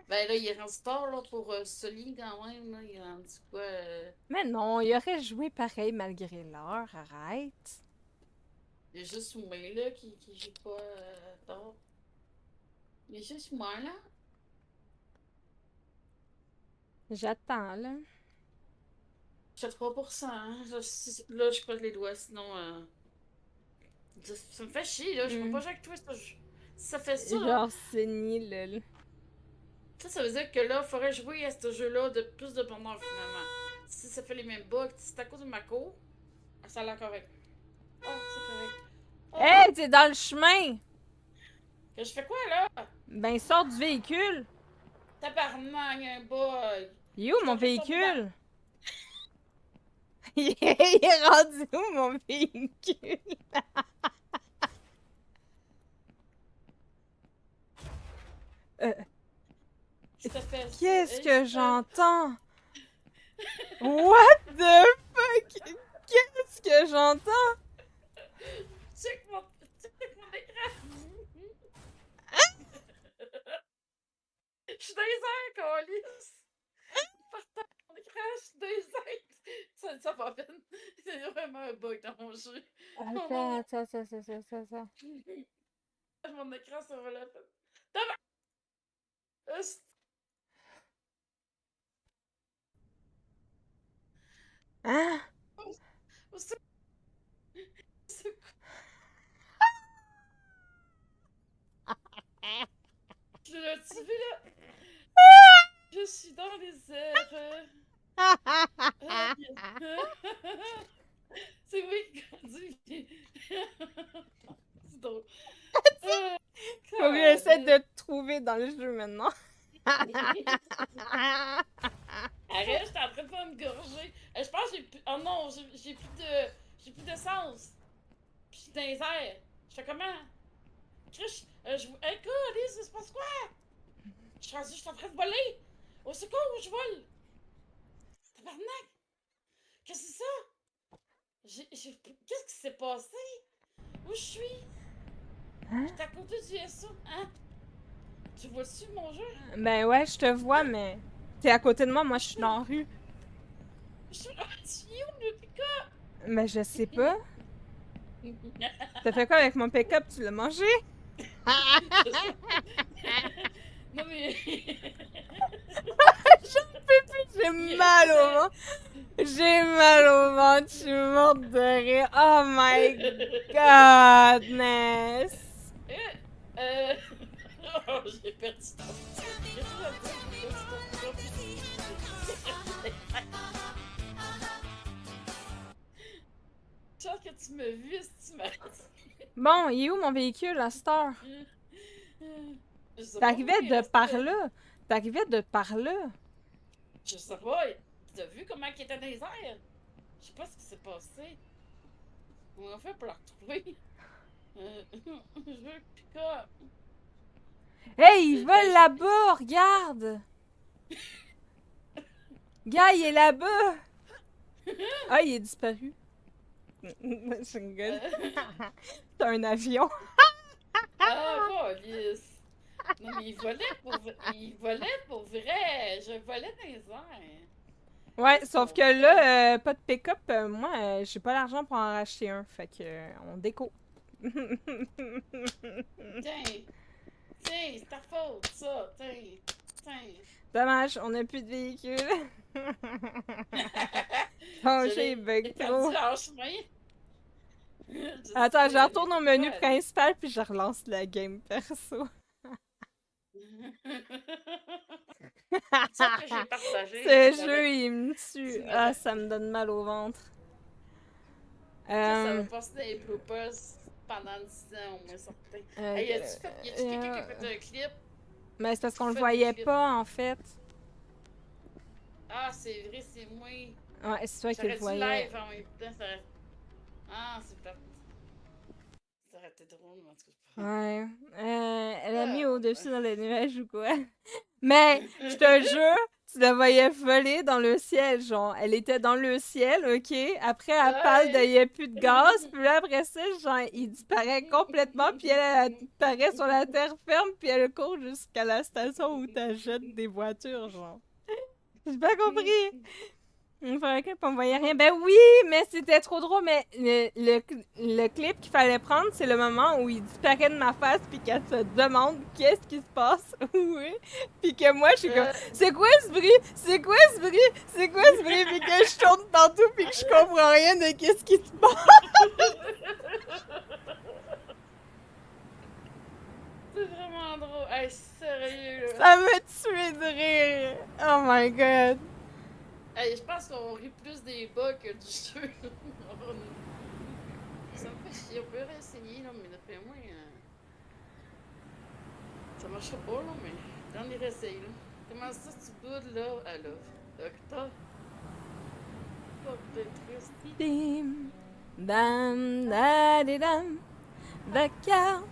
Ben là, il est rendu tard là, pour Soline quand même. Là. Il est rendu quoi? Mais non, il aurait joué pareil malgré l'heure. Arrête. Il y a juste moi là qui joue pas tard. Il y a juste moi là. J'attends, là. Je suis à 3%. Hein. Là, je croise les doigts, sinon. Ça me fait chier, là. Je peux pas jouer avec toi. Si ça fait ça, là. Genre, c'est nul, lol. Ça veut dire que là, il faudrait jouer à ce jeu-là de plus de bonheur, finalement. Si ça fait les mêmes bugs, si c'est à cause de ma cour, ça a l'air correct. Ah, c'est correct. Ah, Hey, t'es dans le chemin! que je fais quoi, là? Ben, sors du véhicule! Tabarnak, il y a un bug. Il est où Je mon suis en train de tomber véhicule? Il est rendu où mon véhicule? Ça fait ça. Qu'est-ce que Et j'entends? What the fuck? Qu'est-ce que j'entends? Check mon écran. Je suis dans les airs, câlisse. Partage mon écran, je suis dans les airs. Ça va peine. C'est vraiment un bug dans mon jeu. Attends. Mon écran, ça va la peine. Hein? Tu vu là? Je suis dans les airs. C'est oui qui conduit. C'est drôle. Faut que j'essaie de te trouver dans le jeu maintenant. Arrête, j'étais en train de faire me gorger. Je pense que j'ai plus. Oh non, j'ai plus d'essence. Puis je suis dans les airs. Je fais comment? Chris, écoute, Alice, ça se passe quoi? Je suis en train de voler. Au secours, je vole. Tabarnak. Qu'est-ce que c'est ça? Qu'est-ce qui s'est passé? Où je suis? Hein? J'étais à côté du SO. Hein? Tu vois-tu mon jeu? Ben ouais, je te vois, mais t'es à côté de moi, je suis dans la rue. Je suis où le pick-up? Mais je sais pas. T'as fait quoi avec mon pick-up? Tu l'as mangé? Non mais... J'en peux plus, j'ai mal au ventre. J'ai mal au ventre, je suis morte de rire. Oh my godness. Oh, j'ai perdu ton... tu m'as vu, si tu m'as... Bon, il est où mon véhicule à cette heure? Je sais pas où T'arrivais il de reste. par là. T'arrivais de par là. Je sais pas. T'as vu comment il était dans les airs? Je sais pas ce qui s'est passé. On a fait pour le retrouver. Je veux le pick-up. Hey, il Ben, vole là-bas, regarde! Gars, il est là-bas! Ah, il est disparu. Je rigole. C'est un avion. Ah, lisse. Non, mais il volait pour vrai. Je volais dans les airs. Ouais, Qu'est-ce sauf qu'on que fait? là, pas de pick-up. Moi, j'ai pas l'argent pour en racheter un. Fait que, on déco. Tiens, tiens, c'est ta faute, ça. Tiens, tiens. Dommage, on a plus de véhicule. Oh, Je j'ai l'ai bug perdu trop. en chemin. Je Attends, je sais, retourne au mais menu quoi? principal puis je relance la game perso. Ça que j'ai partagé, Ce tu jeu, m'avais... il me Tu tue. Ah, m'avais... ça me donne mal au ventre. Ça Euh, va passer dans les bloopers pendant 10 ans au moins certain. euh, Hey, y a-tu quelqu'un qui a fait un clip? mais c'est parce Tu qu'on le fais des voyait clips. pas, en fait. Ah, c'est vrai, c'est moi. Ouais, c'est toi qui le J'aurais dû voyais. live en même temps. Ça aurait... Ah, c'est plate. Ça aurait été drôle, mais en tout cas, c'est pas grave. Ouais. Elle a mis Ah, au-dessus dans les nuages ou quoi? Mais, je te jure, tu la voyais voler dans le ciel, genre. Elle était dans le ciel, ok? Après, elle parle de ouais. y a plus de gaz, puis là, après ça, genre, il disparaît complètement, puis elle disparaît sur la terre ferme, puis elle court jusqu'à la station où t'achètes des voitures, genre. J'ai pas compris! On ferait clip, on voyait rien. Ben oui, mais c'était trop drôle. Mais le clip qu'il fallait prendre, c'est le moment où il disparaît de ma face puis qu'elle se demande qu'est-ce qui se passe. Oui. Puis que moi, je suis comme, c'est quoi ce bruit? C'est quoi ce bruit? C'est quoi ce bruit? Puis que je tourne partout puis que je comprends rien de qu'est-ce qui se passe. C'est vraiment drôle. Hey, sérieux, là. Ça me tué de rire. Oh my god. Hey, je pense qu'on rit plus des bugs que du jeu. Ça me fait chier. On peut réessayer, là, mais d'après moi, ça marchera pas, là, mais j'en ai réessayé, là. Comment ça, tu boudes, là? Ah, là. Docteur. Pas de triste. Dim, dam, dam. D'accord.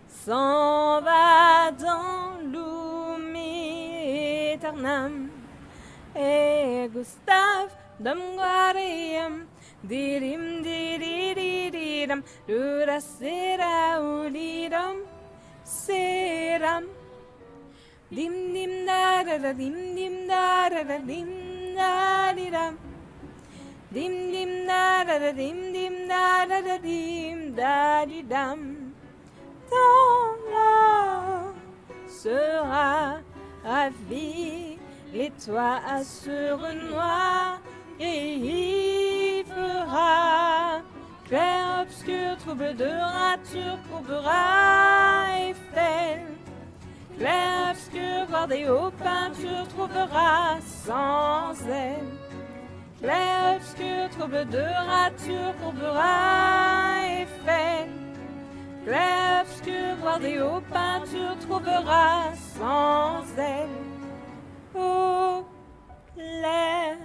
S'en va dans l'oumi éternam. Et Gustave Damguariam Dirim Diriridam Lura Sera Ulidam Seram Dim Dim Darada Dim Dim Darada Dim Daridam Dim Dim Darada Dim Dim Darada Dim Daridam Ton âme sera ravi et toi sur noir et il fera clair, obscur, trouble de rature, courbera Eiffel. Clair, obscur, bordé aux peintures, trouvera sans elle. Clair, obscur, trouble de rature, courbera Eiffel. Clair, obscur, bordé aux peintures, trouvera sans elle. Au clair,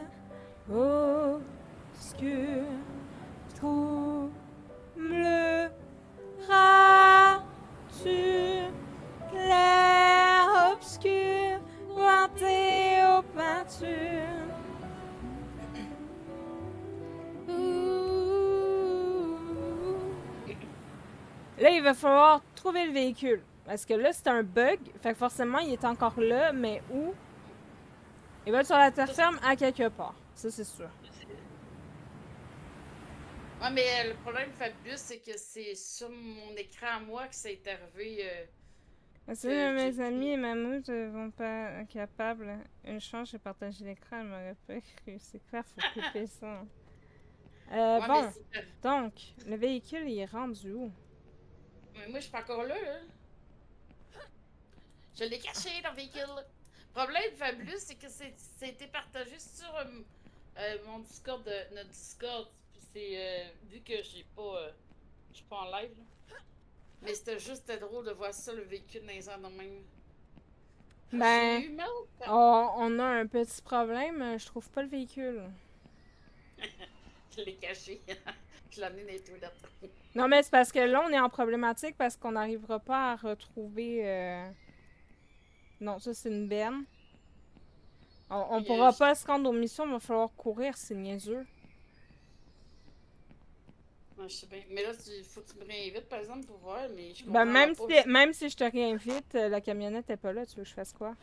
obscur, troublera-tu. Clair, obscur, bordé aux peintures. Là, il va falloir trouver le véhicule. Parce que là, c'est un bug. Fait que forcément, il est encore là, mais où? Il va être sur la terre ferme à quelque part. Ça, c'est sûr. Ouais, mais le problème, Fabius, c'est que c'est sur mon écran à moi que ça est arrivé. Parce que mes amis et Mammouth vont pas être capables. Une chance, j'ai partagé l'écran, elle m'aurait pas cru. C'est clair, faut couper ça. Ouais, Bon, mais c'est- donc, le véhicule, il est rendu où? mais moi, je suis pas encore là, là. Je l'ai caché dans le véhicule. Le problème, Fabius, c'est que c'est été partagé sur mon Discord, notre Discord. Puis c'est vu que je suis pas en live, là. Mais c'était drôle de voir ça, le véhicule dans les airs de même. J'ai Ben, eu mal au cœur. on a un petit problème, je trouve pas le véhicule. Je l'ai caché. Je l'ai amené dans les toilettes. Non, mais c'est parce que là, on est en problématique parce qu'on n'arrivera pas à retrouver. Non, ça, c'est une benne. On Puis, pourra pas se rendre aux missions, il va falloir courir, c'est niaiseux. ouais, je sais bien. Mais là, faut que tu me réinvites, par exemple, pour voir, mais je Ben, comprends pas. même si je te réinvite, la camionnette est pas là, tu veux que je fasse quoi?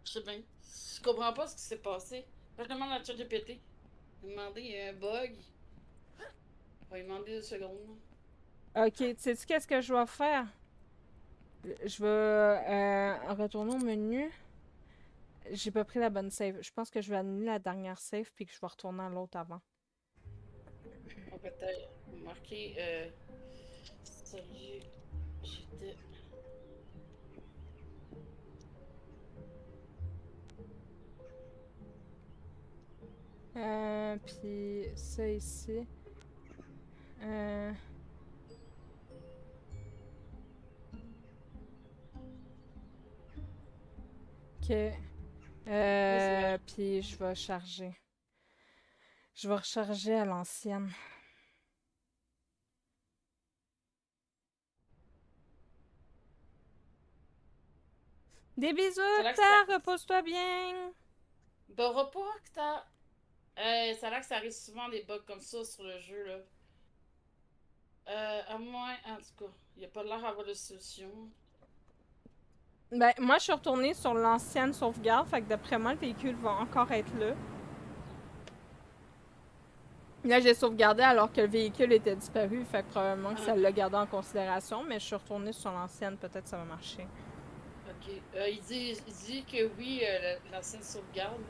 Je sais bien. Je comprends pas ce qui s'est passé. Quand je demande à ChatGPT, il m'a demandé, il y a un bug. On va lui demander 2 secondes. Ok, tu sais-tu qu'est-ce que je vais faire? Je vais retourner au menu. J'ai pas pris la bonne save. Je pense que je vais annuler la dernière save puis que je vais retourner à l'autre avant. On peut peut-être marquer salut, j'étais. Puis ça ici. Euh... Ok. Oui, c'est vrai. Puis je vais charger. Je vais recharger à l'ancienne. Des bisous, Ça a l'air que Octa! Repose-toi bien! Bon repos, Octa! Ça a l'air que ça arrive souvent des bugs comme ça sur le jeu, là. À moins, en tout cas, il n'y a pas l'air d'avoir de solution. Ben, moi, je suis retournée sur l'ancienne sauvegarde, fait que d'après moi, le véhicule va encore être là. Là, j'ai sauvegardé alors que le véhicule était disparu, fait que probablement que Ah, ça l'a gardé en considération, mais je suis retournée sur l'ancienne, peut-être ça va marcher. ok. Il dit que oui, l'ancienne sauvegarde.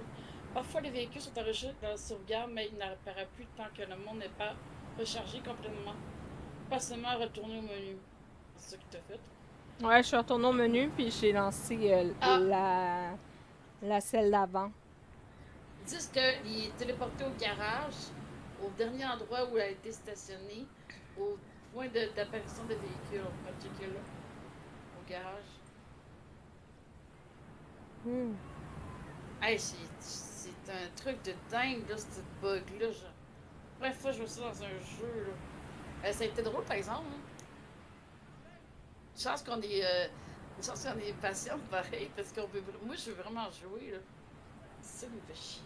Parfois, les véhicules sont enregistrés dans la sauvegarde, mais il n'apparaît plus tant que le monde n'est pas rechargé complètement. Pas seulement retourner au menu. C'est ça qui t'a fait. Ouais, je suis retournée au menu, puis j'ai lancé Ah! la selle d'avant. Ils disent qu'il est téléporté au garage, au dernier endroit où il a été stationné, au point d'apparition des véhicules. On va checker là, au garage. Hmm. Hey, c'est un truc de dingue, là, ce bug-là. Première fois que je vois ça dans un jeu, là. Ça a été drôle, par exemple. Hein. Une chance qu'on est, une chance qu'on est patient, pareil, parce qu'on peut. Moi, je veux vraiment jouer, là. Ça me fait chier.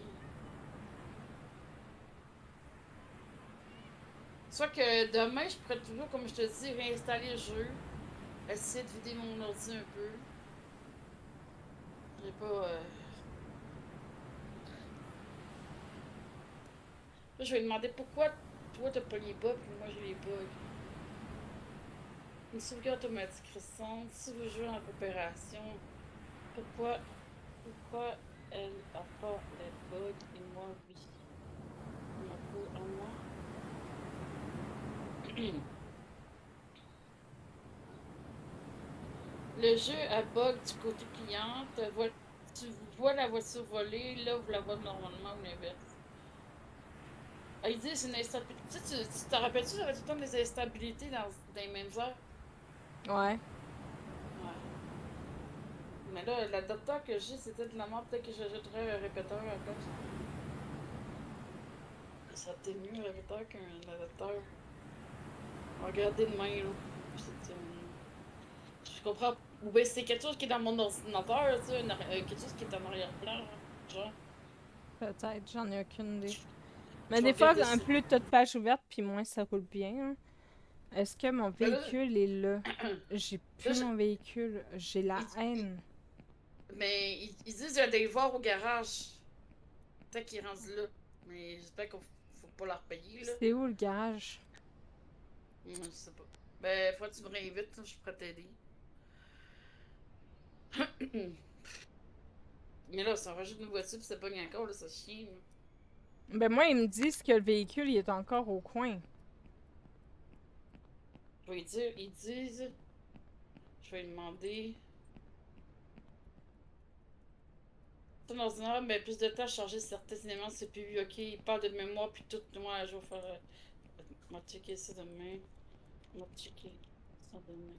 Soit que demain, je pourrais toujours, comme je te dis, réinstaller le jeu. Essayer de vider mon ordi un peu. J'ai pas. Là, je vais demander pourquoi toi t'as pas les bugs et moi j'ai les bugs. Une sauvegarde automatique récente. Si vous jouez en coopération, pourquoi, pourquoi elle a pas les bugs et moi oui? Mon coup à moi. Le jeu a bug du côté client. Tu vois la voiture voler, là vous la voyez normalement ou l'inverse. Ah, il dit c'est une instabilité. Tu te rappelles-tu, j'avais tout le temps des instabilités dans les mêmes heures? Ouais. Ouais. Mais là, l'adapteur que j'ai, c'était de la mort. Peut-être que j'ajouterais un répéteur à place. Ça atténue un répéteur qu'un adapteur. Regardez de main, là. Je comprends. Ou bien c'est quelque chose qui est dans mon ordinateur, tu sais, quelque chose qui est en arrière-plan, genre. Peut-être, j'en ai aucune idée. Je Mais je des vais fois, regarder un ça. plus t'as de pages ouvertes, puis moins ça roule bien. Hein. Est-ce que mon Mais là, véhicule est là? J'ai là plus mon véhicule. J'ai la haine. mais ils disent d'aller voir au garage. Peut-être qu'il est rendu là. Mais j'espère qu'il faut pas leur payer, là. C'est où le garage? Je sais pas. Ben, faut que tu me réinvites, là, je pourrais t'aider. Mais là, si on rajoute une voiture pis c'est pas encore, là, ça chien, là. Ben moi, ils me disent que le véhicule, il est encore au coin. Je vais lui dire, ils disent, je vais lui demander. Ton ordinateur met plus de temps à charger certains éléments CPU. Ok, il parle de mémoire puis tout. Moi, je vais faire. On va checker ça demain. On va checker ça demain.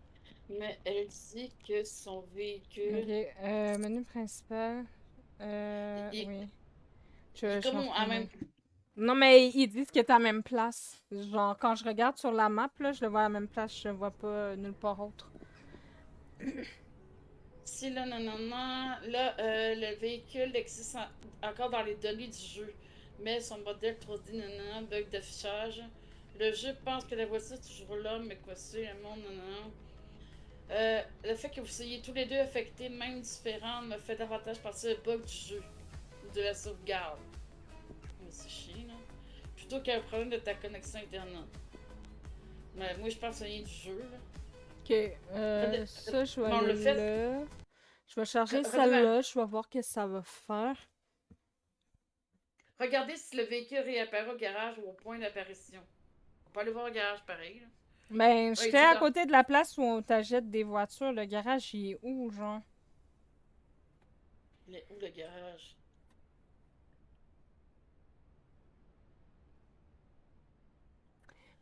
Mais elle dit que son Ok, véhicule. menu principal. Il, Oui. il est Je vais comme en même. retourner. Non, mais ils disent que t'es à la même place. Genre, quand je regarde sur la map, là, je le vois à la même place. Je le vois pas nulle part autre. Si là, non, non, non. Là, le véhicule existe encore dans les données du jeu. Mais son modèle 3D, non, non, bug d'affichage. Le jeu pense que la voiture est toujours là, mais quoi c'est, le monde, non, non. Le fait que vous soyez tous les deux affectés, même différents, me fait davantage penser au bug du jeu ou de la sauvegarde. Mais c'est chiant, là. Plutôt qu'un problème de ta connexion internet. Mais moi, je pense que ça vient du jeu, là. Ok, ça, je vais Mais on aller le fait. là. Je vais charger Redemande. celle-là. Je vais voir ce que ça va faire. Regardez si le véhicule réapparaît au garage ou au point d'apparition. On peut aller voir au garage pareil, là. Ben, Ouais, il j'étais dit à là. côté de la place où on t'achète des voitures. Le garage, il est où, genre? Mais où le garage?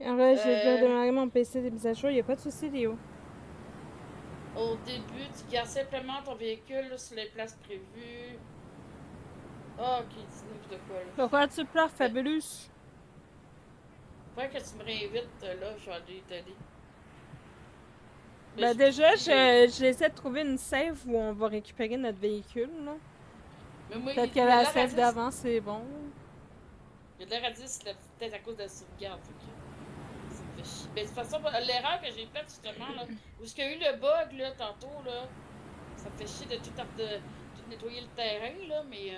En vrai, j'ai déjà Euh, démarré mon PC des mises à jour. Y a pas de souci, Léo. Au début, tu gardes simplement ton véhicule là, sur les places prévues. Ah, ok, dis-nous de quoi, là. Pourquoi tu pleures, Ben, Fabulous? faudrait que tu me réinvites, là, je vais aller t'aider. Mais Ben, je me suis déjà, dit, j'essaie de trouver une save où on va récupérer notre véhicule, là. mais moi, Peut-être il que y a de la l'air à save dire, d'avant, c'est bon. il y a de l'air à dire que c'est peut-être à cause de la sauvegarde, fait que ça me fait chier. Mais de toute façon, l'erreur que j'ai faite, justement, là, où est-ce qu'il y a eu le bug, là, tantôt, là, ça me fait chier de tout nettoyer le terrain, là, mais,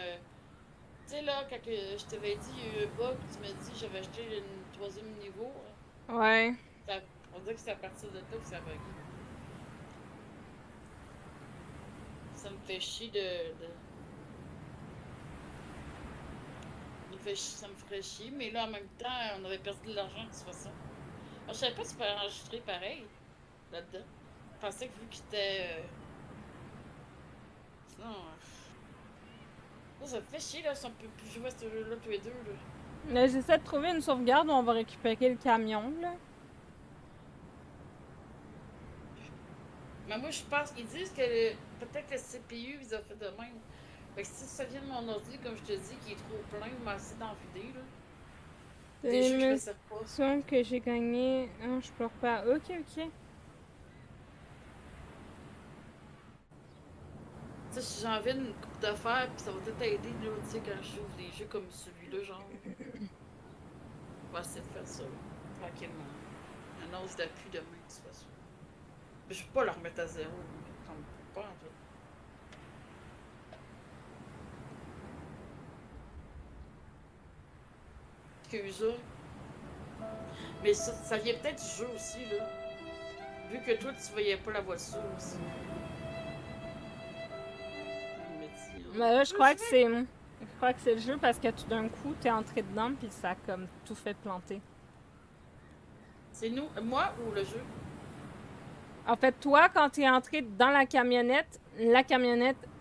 tu sais, là, quand je t'avais dit, il y a eu un bug, tu m'as dit, j'avais acheté une troisième niveau, Ouais. on dirait que c'est à partir de là que ça a bugué. Ça me fait chier ça me ferait chier, mais là, en même temps, on avait perdu de l'argent de toute façon. Alors, je savais pas si tu peux enregistrer pareil, là-dedans. Je pensais que vu qu'il était... Sinon... ça me fait chier, là, si on peut plus jouer à ce jeu-là tous les deux, là. Là, j'essaie de trouver une sauvegarde où on va récupérer le camion, là. Mais moi, je pense qu'ils disent que peut-être que le CPU, ils ont fait de même. Fait que si ça vient de mon ordi, comme je te dis, qui est trop plein, je vais essayer d'en vider, là. Des jeux que je ne sais pas. L'émission que j'ai gagné. Non, je pleure pas. Ok, ok. Tu sais, si j'en viens une coupe d'affaires, puis ça va peut-être aider, là, tu sais, quand je joue des jeux comme celui-là, genre. On va essayer de faire ça, là, tranquillement. Annonce d'appui demain, de toute façon. Mais je peux pas la remettre à zéro, ça me fait pas, en tout. Excuse-moi. Mais ça vient peut-être du jeu aussi, là. Vu que toi, tu voyais pas la voiture aussi. Il me dit, Mais là, je crois que c'est. Je crois que c'est le jeu parce que tout d'un coup, t'es entré dedans puis ça a comme tout fait planter. c'est nous, moi ou le jeu? En fait, toi, quand t'es entré dans la camionnette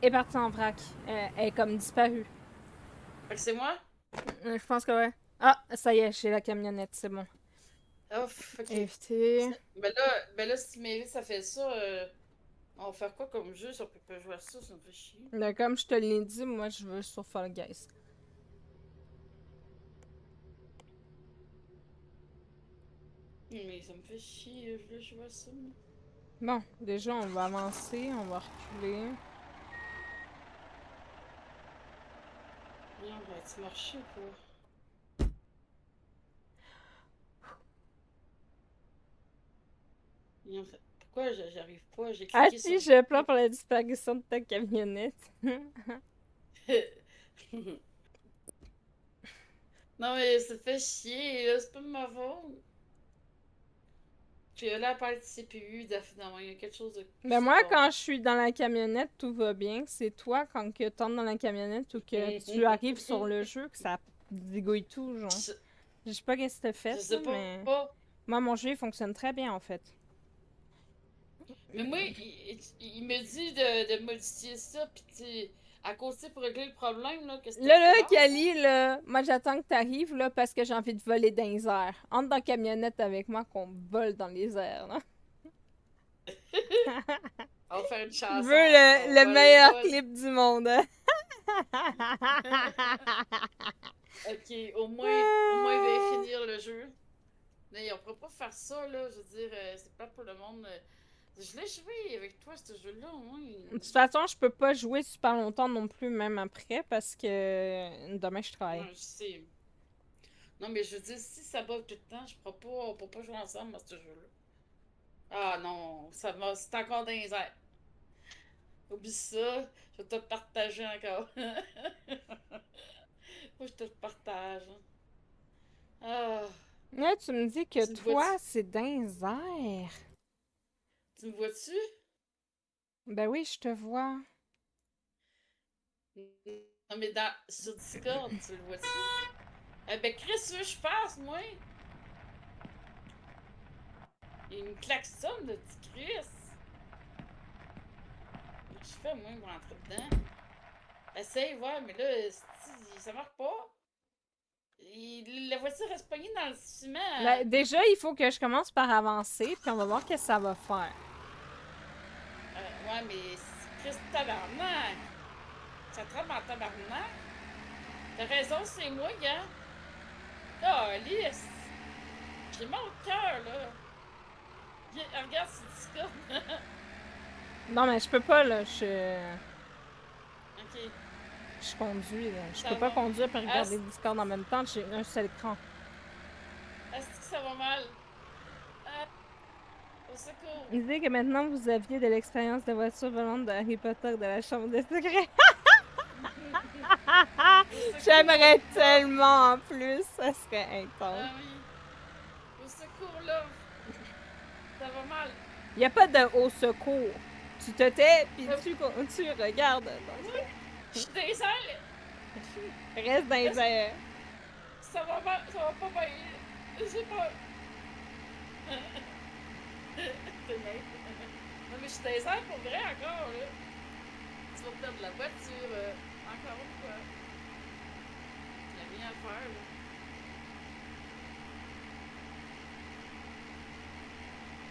est partie en vrac. Elle est comme disparue. Fait que c'est moi? Je pense que ouais. Ah, ça y est, j'ai la camionnette, c'est bon. Oh, ok. Éviter. Ben là, si tu m'invites, ça fait ça. On va faire quoi comme jeu si on peut pas jouer à ça? Ça me fait chier. Mais comme je te l'ai dit, moi, je veux sur Fall Guys. Mais ça me fait chier, je voulais jouer à ça, moi. Bon, déjà, on va avancer, on va reculer. Non, va-tu marcher ou pas? Non, pourquoi j'arrive pas? J'ai Ah cliqué sur si, je pleure pour la disparition de ta camionnette. Non, mais ça fait chier, là, c'est pas de ma faute. Puis là, à part de CPU, d'affinalement, il y a quelque chose de. Ben moi, quand je suis dans la camionnette, tout va bien. C'est toi, quand que t'entres dans la camionnette ou que tu arrives sur le jeu, que ça zigouille tout, genre. Je, Je sais pas qu'est-ce que t'as je fait, sais là, mais... pas. Moi, mon jeu, il fonctionne très bien, en fait. Mais moi, il me dit de modifier ça, pis tu. À côté pour régler le problème, là, que c'était Là, silence. Kali, là, moi j'attends que t'arrives, là, parce que j'ai envie de voler dans les airs. Entre dans la camionnette avec moi qu'on vole dans les airs, là. On va faire une Je veux chanson. le Vol, meilleur vol. clip du monde, hein. Ok, au moins il va finir le jeu. Mais on pourra pas faire ça, là. Je veux dire, c'est pas pour le monde. Je l'ai joué avec toi, ce jeu-là, au moins. De toute façon, je peux pas jouer super longtemps non plus, même après, parce que demain je travaille. Ouais, je sais. Non, mais je veux dire, si ça bug tout le temps, on pourra pas jouer ensemble à ce jeu-là. Ah non, c'est encore dans les airs. Oublie ça, je vais te le partager encore. Faut que je te le partage. Ah, Là, tu me dis que tu me vois-tu? toi, c'est dans les airs. Tu me vois-tu? Ben oui, je te vois. Non, mais sur Discord, tu le vois-tu? Eh ben, Chris, tu veux que je passe, moi? Il me klaxonne, le petit Chris. Qu'est-ce que je fais, moi, pour rentrer dedans? Essaye, ouais, mais là, ça marche pas. La voiture reste pognée dans le ciment. Ben, déjà, il faut que je commence par avancer, puis on va voir ce que ça va faire. Ouais, mais Chris, tabarnak. Ça tremble en tabarnak. T'as raison, c'est moi, gars. Ah, lisse. J'ai mal au cœur, là. Regarde ce Discord. Non, mais je peux pas, là. Ok, Je conduis, là. Je ça peux pas va. conduire et regarder Est-ce le Discord en même temps. J'ai un seul écran. que ça va mal? Ah, au secours. Il dit que maintenant vous aviez de l'expérience de voiture volante de Harry Potter de la chambre des secrets. Au secours. J'aimerais tellement en plus. Ça serait intense. Ah oui. Au secours, là. Ça va mal. Il a pas de haut secours. Tu te tais, puis tu regardes. Je suis désolée. Reste dans les airs. Ça va mal. Ça va pas bien. J'ai peur. T'es niaise. Non, mais je suis désolée pour vrai encore, là. Tu vas perdre la voiture. Encore une fois. Il n'y a rien à faire, là.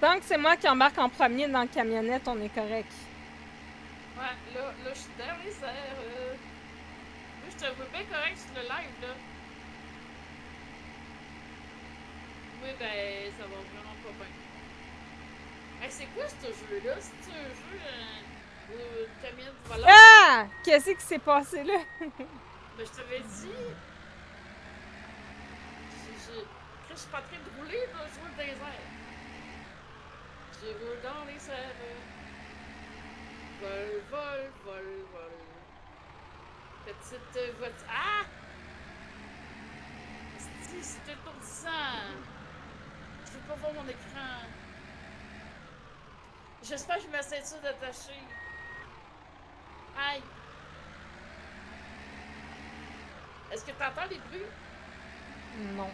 Tant que c'est moi qui embarque en premier dans la camionnette, on est correct. Ouais, là, je suis dans les airs. Moi, je te vois bien correct sur le live, là. Oui, ben, ça va vraiment pas bien. Hey, c'est quoi ce jeu-là? C'est-tu un jeu de camionnette volante? Ah! Qu'est-ce qui s'est passé là? Ben, je t'avais dit. Je suis pas en train de rouler, là, je roule dans les airs. Je roule dans les airs. Vol, vol, vol, vol. Petite voiture. Ah! C'est étourdissant. Je veux pas voir mon écran. J'espère que je ma ceinture d'attacher. Aïe. Est-ce que t'entends les bruits? Non.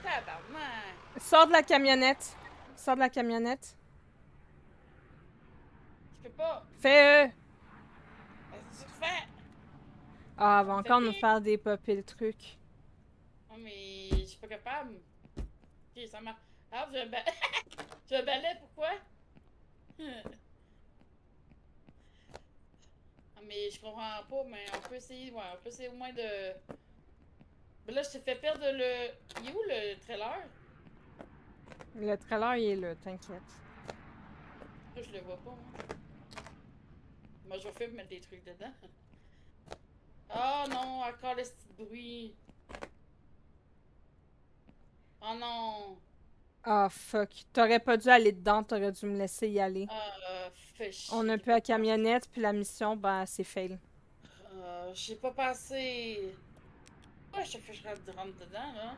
Tabarnak. Sors de la camionnette. Sors de la camionnette. Je peux pas. Fais-le. Qu'est-ce que tu fais? Ah, elle va encore Fais nous vite. faire dépopper le truc. Non, mais je suis pas capable. Ok, ça marche. Ah, j'ai un balai. J'ai un balai, pourquoi? Ah, mais je comprends pas, mais on peut essayer, ouais, on peut essayer au moins de. Ben là, je t'ai fait perdre le. Il est où le trailer? Le trailer, il est là, t'inquiète. Là, je le vois pas, moi. Moi, je vais faire mettre des trucs dedans. Oh non, encore le petit bruit. Oh non. Ah, fuck. T'aurais pas dû aller dedans, t'aurais dû me laisser y aller. Ah, fais chier. On a j'ai plus la pas pensé. camionnette, puis la mission, ben, c'est fail. J'ai pas passé. Ouais, chaque fois que je rentre dedans, là.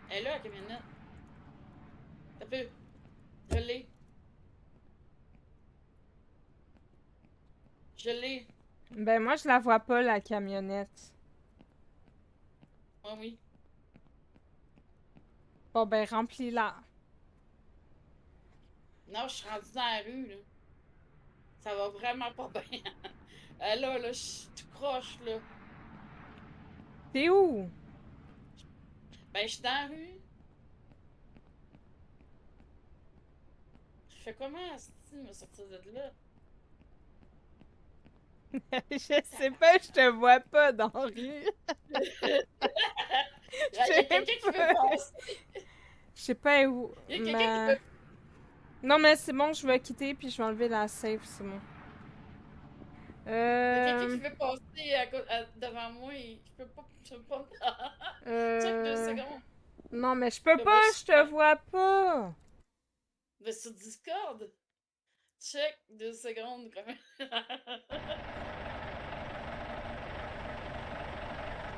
Elle est là, la camionnette. T'as peu. Je l'ai. Je l'ai. Ben, moi, je la vois pas, la camionnette. Oh oui. Bon, ben, remplis-la. Non, je suis rendue dans la rue, là. Ça va vraiment pas bien. Là, je suis tout croche, là. T'es où? Ben, je suis dans la rue. Je fais comment, asti, me sortir de là? Je sais pas, je te vois pas dans la rue. Il Je y a sais quelqu'un qui veut pas. passer. Je sais pas où. Il y a quelqu'un qui Mais... veut. Non, mais c'est bon, je vais quitter puis je vais enlever la safe, c'est bon. Il y a quelqu'un qui veut passer devant moi et je peux pas. Check 2 Euh... secondes. Non, mais je peux Là, pas, ben, je te vois pas. ben, sur Discord. Check 2 secondes quand même.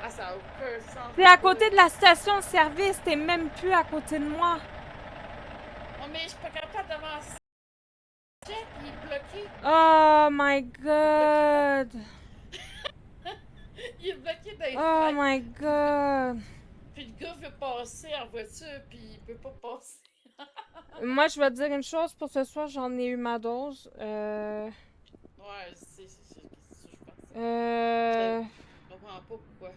Ah, ça a aucun sens. T'es à côté de la station-service, t'es même plus à côté de moi. Oh, mais je suis pas capable d'avancer. Check, il est bloqué. Oh my god. Il est bloqué dans les Oh fenêtres. my god. Puis le gars veut passer en voiture, puis il peut pas passer. Moi, je vais te dire une chose, pour ce soir, j'en ai eu ma dose. Ouais, c'est ça que je pense. Euh... Je comprends pas pourquoi.